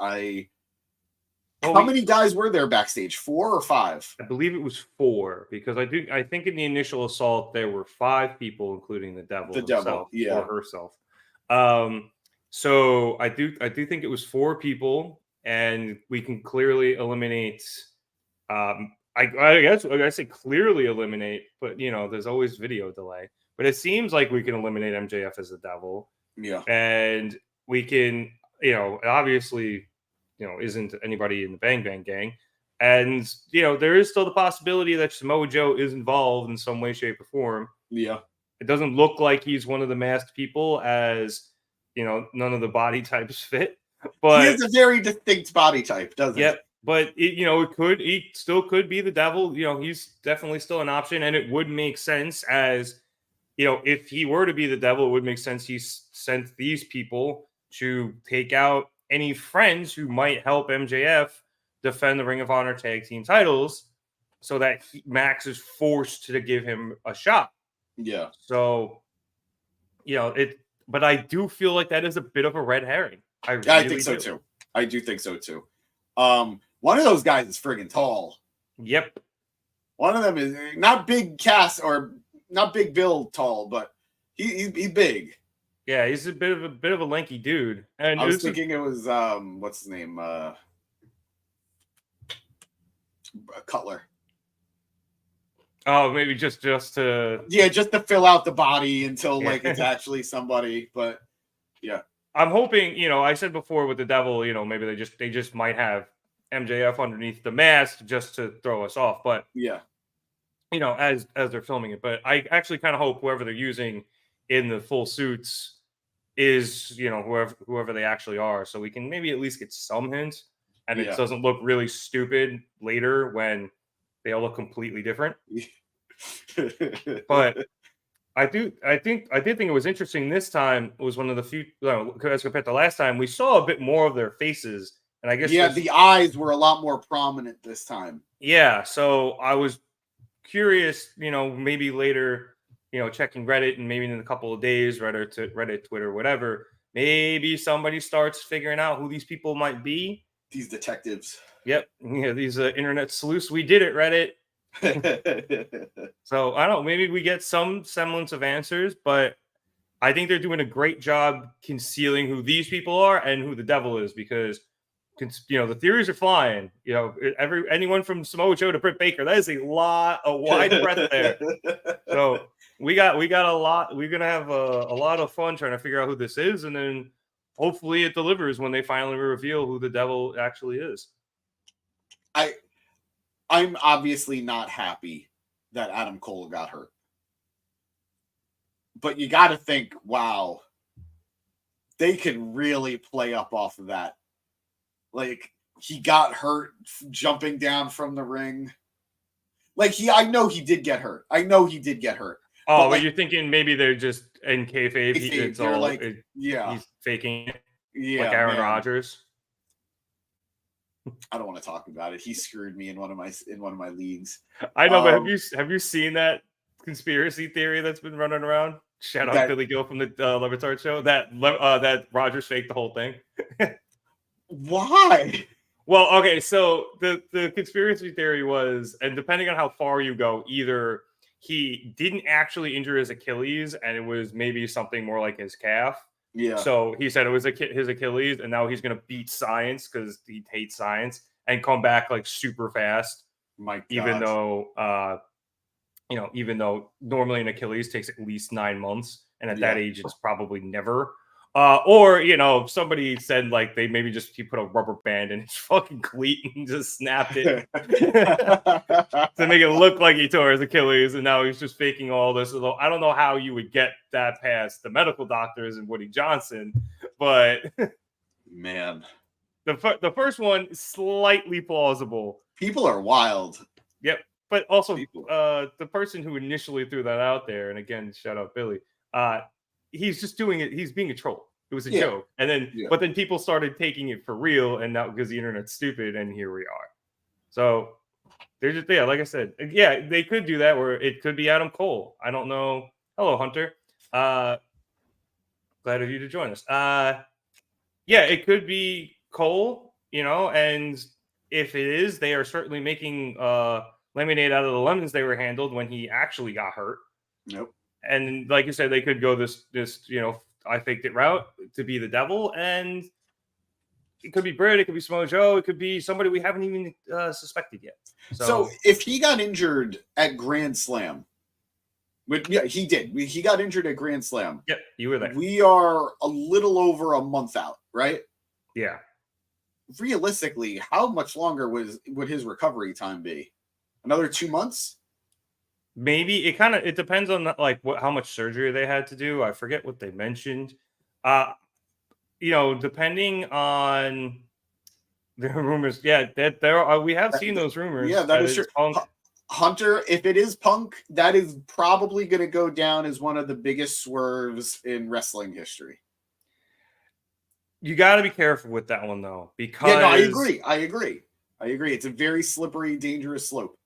How many guys were there backstage? 4 or 5? I believe it was 4 because I think in the initial assault there were 5 people, including the devil himself or herself. So I do think it was 4 people, and we can clearly eliminate. I guess I say clearly eliminate, but there's always video delay. But it seems like we can eliminate MJF as the devil. Yeah, and we can, obviously, isn't anybody in the Bang Bang Gang. And, there is still the possibility that Samoa Joe is involved in some way, shape, or form. Yeah. It doesn't look like he's one of the masked people, as, none of the body types fit. But he has a very distinct body type, doesn't he? But, he still could be the devil. He's definitely still an option. And it would make sense as, if he were to be the devil, it would make sense he sent these people to take out any friends who might help MJF defend the Ring of Honor tag team titles, so that Max is forced to give him a shot. Yeah. So, but I do feel like that is a bit of a red herring. I think so too. I do think so too. One of those guys is friggin' tall. Yep. One of them is not big Cass or not big Bill tall, but he's big. Yeah, he's a bit of a lanky dude. And I was thinking it was what's his name? Cutler. Oh, maybe just to just to fill out the body until like it's actually somebody. But yeah, I'm hoping. I said before with the devil, maybe they just might have MJF underneath the mask just to throw us off. But yeah, as they're filming it. But I actually kind of hope whoever they're using in the full suits is whoever they actually are, so we can maybe at least get some hints, and it doesn't look really stupid later when they all look completely different. But I did think it was interesting this time. It was one of the few, as compared to last time, we saw a bit more of their faces, and I guess the eyes were a lot more prominent this time. Yeah, so I was curious, maybe later, checking Reddit, and maybe in a couple of days, Reddit, Twitter, whatever, maybe somebody starts figuring out who these people might be. These detectives. Yep. Yeah, these internet sleuths. We did it, Reddit. So I don't know, maybe we get some semblance of answers, but I think they're doing a great job concealing who these people are and who the devil is, because the theories are flying. Anyone from Samoa Joe to Britt Baker, that is a wide breadth there. So we got a lot. We're gonna have a lot of fun trying to figure out who this is, and then hopefully it delivers when they finally reveal who the devil actually is. I'm obviously not happy that Adam Cole got hurt, but you got to think, wow, they can really play up off of that. Like, he got hurt jumping down from the ring. Like, I know he did get hurt. Oh, but you're thinking maybe they're just in kayfabe. It's all like, he's faking it. Yeah, like Aaron Rodgers. I don't want to talk about it. He screwed me in one of my leagues. I know, but have you seen that conspiracy theory that's been running around? Shout out Billy Gill from the Levitard show. That Rodgers faked the whole thing. Why? Well, okay, so the conspiracy theory was, and depending on how far you go, either he didn't actually injure his Achilles, and it was maybe something more like his calf. Yeah. So he said it was his Achilles, and now he's going to beat science because he hates science and come back like super fast. My God. Even though normally an Achilles takes at least 9 months, and at that age it's probably never. Or somebody said like he put a rubber band in his fucking cleat and just snapped it to make it look like he tore his Achilles, and now he's just faking all this. Although I don't know how you would get that past the medical doctors and Woody Johnson, but man, the first one is slightly plausible. People are wild. Yep, but also the person who initially threw that out there, and again, shout out Billy. He's just doing it. He's being a troll. It was a joke. And then, but then people started taking it for real. And now because the internet's stupid, and here we are. So they're just, like I said, they could do that, or it could be Adam Cole. I don't know. Hello, Hunter. Glad of you to join us. It could be Cole, and if it is, they are certainly making lemonade out of the lemons they were handled when he actually got hurt. Nope. And like you said, they could go this I faked it route to be the devil, and it could be Britt, it could be Samoa Joe, it could be somebody we haven't even suspected yet. So if he got injured at Grand Slam, he did. He got injured at Grand Slam. Yep, you were there. We are a little over a month out, right? Yeah. Realistically, how much longer would his recovery time be? Another 2 months? Maybe. It depends on how much surgery they had to do. I forget what they mentioned. Depending on the rumors, that we have seen those rumors. Yeah, that is true. Hunter, if it is Punk, that is probably going to go down as one of the biggest swerves in wrestling history. You got to be careful with that one, though, because no, I agree. It's a very slippery, dangerous slope.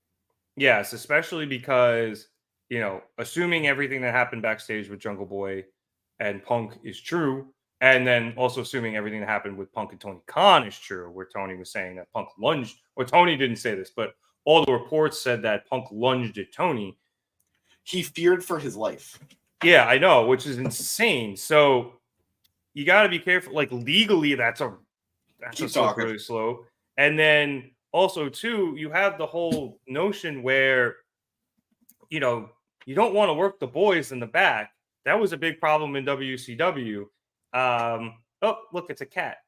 Yes, especially because assuming everything that happened backstage with Jungle Boy and Punk is true, and then also assuming everything that happened with Punk and Tony Khan is true, where Tony was saying that Punk lunged, or Tony didn't say this, but all the reports said that Punk lunged at Tony. He feared for his life. Yeah, I know, which is insane. So you got to be careful. Like legally, that's a slippery slope. And then also too, you have the whole notion where you don't want to work the boys in the back. That was a big problem in WCW. Oh, look, it's a cat.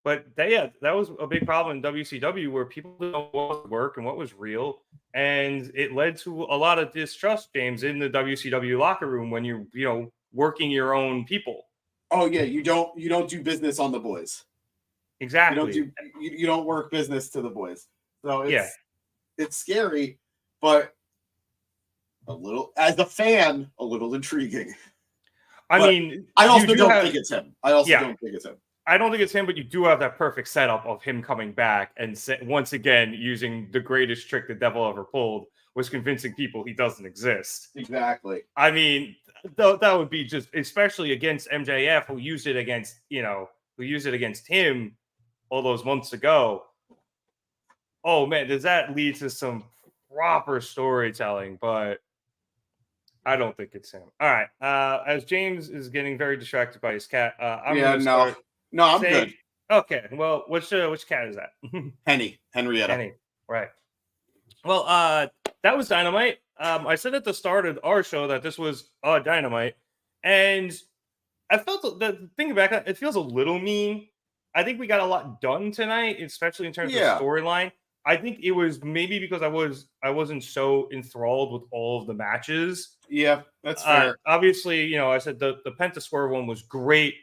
But that was a big problem in WCW where people didn't know what was work and what was real. And it led to a lot of distrust, James, in the WCW locker room when you're, working your own people. Oh yeah, you don't do business on the boys. Exactly. You don't work business to the boys. So it's scary, but as a fan, a little intriguing. I also don't think it's him. I don't think it's him, but you do have that perfect setup of him coming back and once again using the greatest trick the devil ever pulled, was convincing people he doesn't exist. Exactly. I mean, that would be just, especially against MJF, who used it against him all those months ago. Oh man, does that lead to some proper storytelling? But I don't think it's him. All right. As James is getting very distracted by his cat, I'm good. Okay. Well, which cat is that? Henrietta. Right. Well, that was Dynamite. I said at the start of our show that this was Dynamite, and I felt the thing back. It feels a little mean. I think we got a lot done tonight, especially in terms of storyline. I think it was maybe because I wasn't so enthralled with all of the matches. Yeah, that's fair. Obviously, I said the Penta Swerve one was great.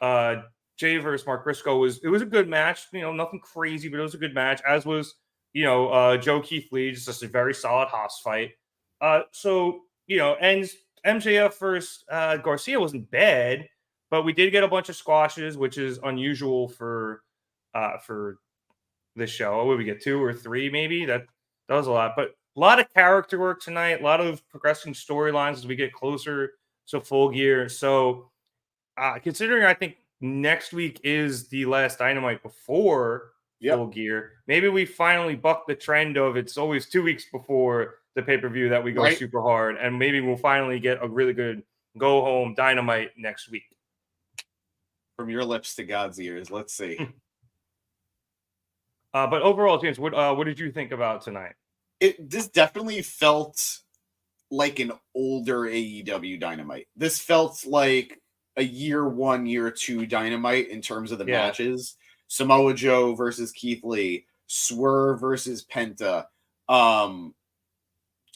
Jay versus Mark Briscoe was a good match. Nothing crazy, but it was a good match. As was Joe Keith Lee, just a very solid Haas fight. And MJF versus Garcia wasn't bad, but we did get a bunch of squashes, which is unusual for this show. What would we get, 2 or 3 maybe? That was a lot, but a lot of character work tonight, a lot of progressing storylines as we get closer to Full Gear. So considering I think next week is the last Dynamite before Full Gear, maybe we finally buck the trend of it's always 2 weeks before the pay-per-view that we go super hard, and maybe we'll finally get a really good go home Dynamite next week. From your lips to God's ears. Let's see. But overall, James, what did you think about tonight? This definitely felt like an older AEW Dynamite. This felt like a year 1, year 2 Dynamite in terms of the matches. Samoa Joe versus Keith Lee, Swerve versus Penta,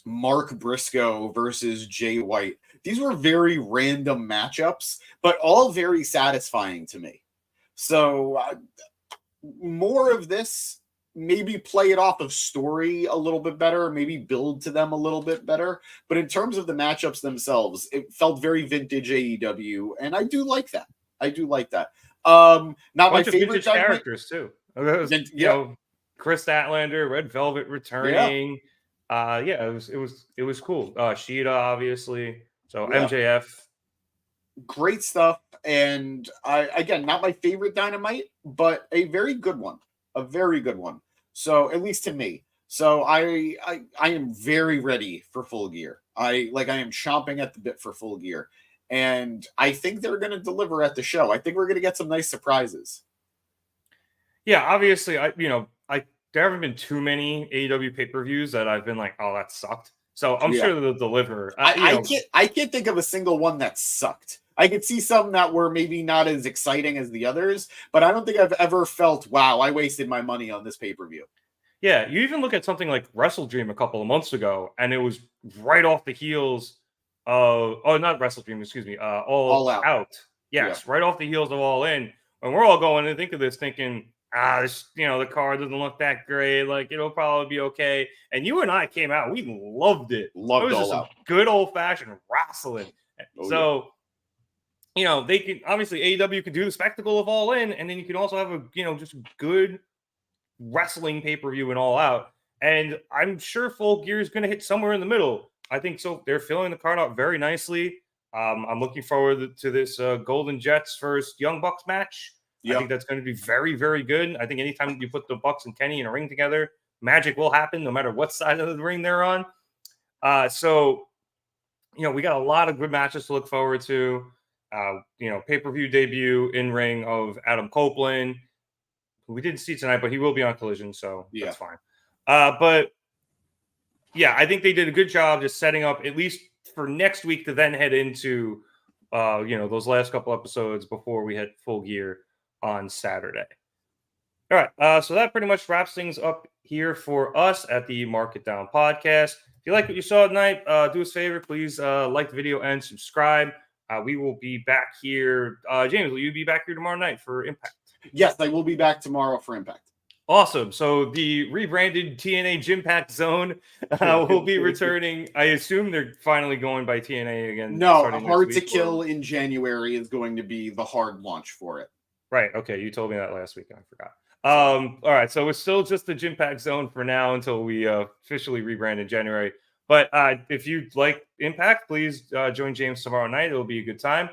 Mark Briscoe versus Jay White. These were very random matchups, but all very satisfying to me. So more of this, maybe play it off of story a little bit better, maybe build to them a little bit better. But in terms of the matchups themselves, it felt very vintage AEW, and I do like that. Not my favorite characters too. Chris Statlander, Red Velvet returning. It was cool. Sheeta, obviously. So MJF. Great stuff. And again, not my favorite Dynamite, but a very good one. A very good one. So at least to me. So I am very ready for Full Gear. I am chomping at the bit for Full Gear. And I think they're going to deliver at the show. I think we're going to get some nice surprises. Yeah, obviously, there haven't been too many AEW pay-per-views that I've been like, oh, that sucked. So I'm sure they'll deliver. I can't think of a single one that sucked. I could see some that were maybe not as exciting as the others, but I don't think I've ever felt, wow, I wasted my money on this pay-per-view. Yeah, you even look at something like Wrestle Dream a couple of months ago, and it was right off the heels of not Wrestle Dream, excuse me, All Out. Yes, right off the heels of All In. And we're all going to think of this thinking, this, the card doesn't look that great. Like, it'll probably be okay. And you and I came out, we loved it. Loved it was just some good old-fashioned wrestling. They can obviously AEW can do the spectacle of All In, and then you can also have a just good wrestling pay-per-view and All Out. And I'm sure Full Gear is going to hit somewhere in the middle. I think so. They're filling the card out very nicely. I'm looking forward to this Golden Jets versus Young Bucks match. Yep. I think that's going to be very, very good. I think anytime you put the Bucks and Kenny in a ring together, magic will happen no matter what side of the ring they're on. We got a lot of good matches to look forward to. Pay-per-view debut in ring of Adam Copeland, who we didn't see tonight, but he will be on Collision, so that's fine. But yeah, I think they did a good job just setting up at least for next week to then head into those last couple episodes before we hit Full Gear on Saturday. All right, so that pretty much wraps things up here for us at the Mark It Down podcast. If you like what you saw tonight, do us a favor, please like the video and subscribe. We will be back here. James, will you be back here tomorrow night for Impact? Yes, I will be back tomorrow for Impact. Awesome. So the rebranded TNA Gym Pack Zone will be returning. I assume they're finally going by TNA again. No, Hard to Kill in January is going to be the hard launch for it. Right. Okay. You told me that last week. I forgot. All right. So it's still just the Gym Pack Zone for now until we officially rebrand in January. But if you like Impact, please join James tomorrow night. It'll be a good time.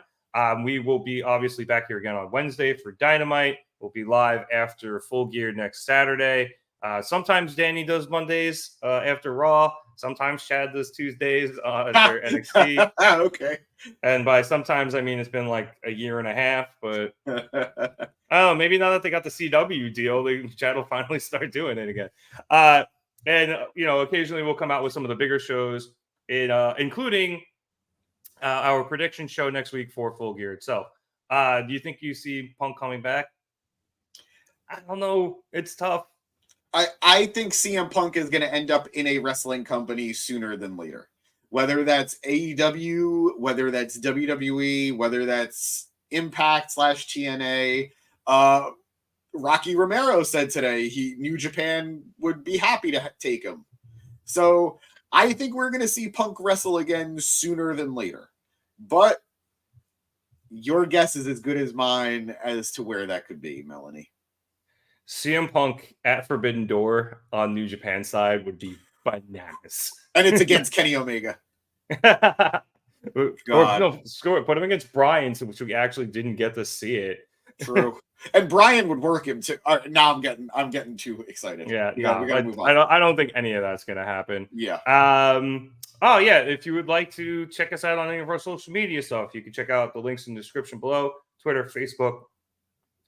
We will be obviously back here again on Wednesday for Dynamite. We'll be live after Full Gear next Saturday. Sometimes Danny does Mondays after Raw. Sometimes Chad does Tuesdays after NXT. Okay. And by sometimes, I mean it's been like a year and a half. But maybe now that they got the CW deal, Chad will finally start doing it again. And occasionally we'll come out with some of the bigger shows, including our prediction show next week for Full Gear itself. Do you think you see Punk coming back? I don't know. It's tough. I think CM Punk is going to end up in a wrestling company sooner than later. Whether that's AEW, whether that's WWE, whether that's Impact / TNA. Rocky Romero said today New Japan would be happy to take him. So I think we're going to see Punk wrestle again sooner than later. But your guess is as good as mine as to where that could be, Melanie. CM Punk at Forbidden Door on New Japan side would be bananas. And it's against Kenny Omega. God. Put him against Bryan, which we actually didn't get to see it. True. And Bryan would work him too. Now I'm getting too excited. Yeah, we gotta move on. I don't think any of that's gonna happen. Yeah. Oh yeah, if you would like to check us out on any of our social media stuff, you can check out the links in the description below. Twitter, Facebook,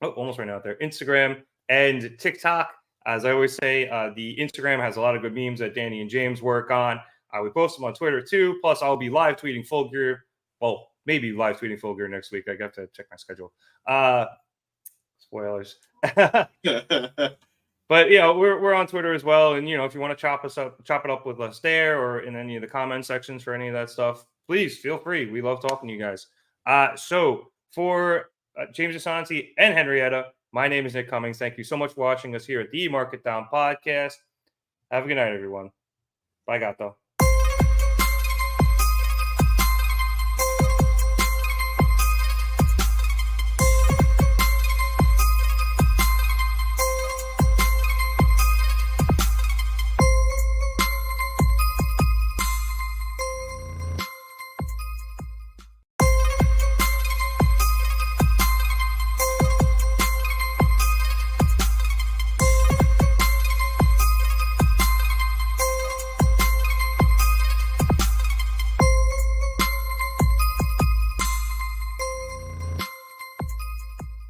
almost right now out there, Instagram and TikTok. As I always say, the Instagram has a lot of good memes that Danny and James work on. We post them on Twitter too. Plus, I'll be live tweeting Full Gear. Well, maybe live tweeting Full Gear next week. I have to check my schedule. Spoilers. But we're on Twitter as well. And if you want to chop it up with us there or in any of the comment sections for any of that stuff, please feel free. We love talking to you guys. So for James Asante and Henrietta, my name is Nick Cummings. Thank you so much for watching us here at the Mark It Down podcast. Have a good night, everyone. Bye, gato.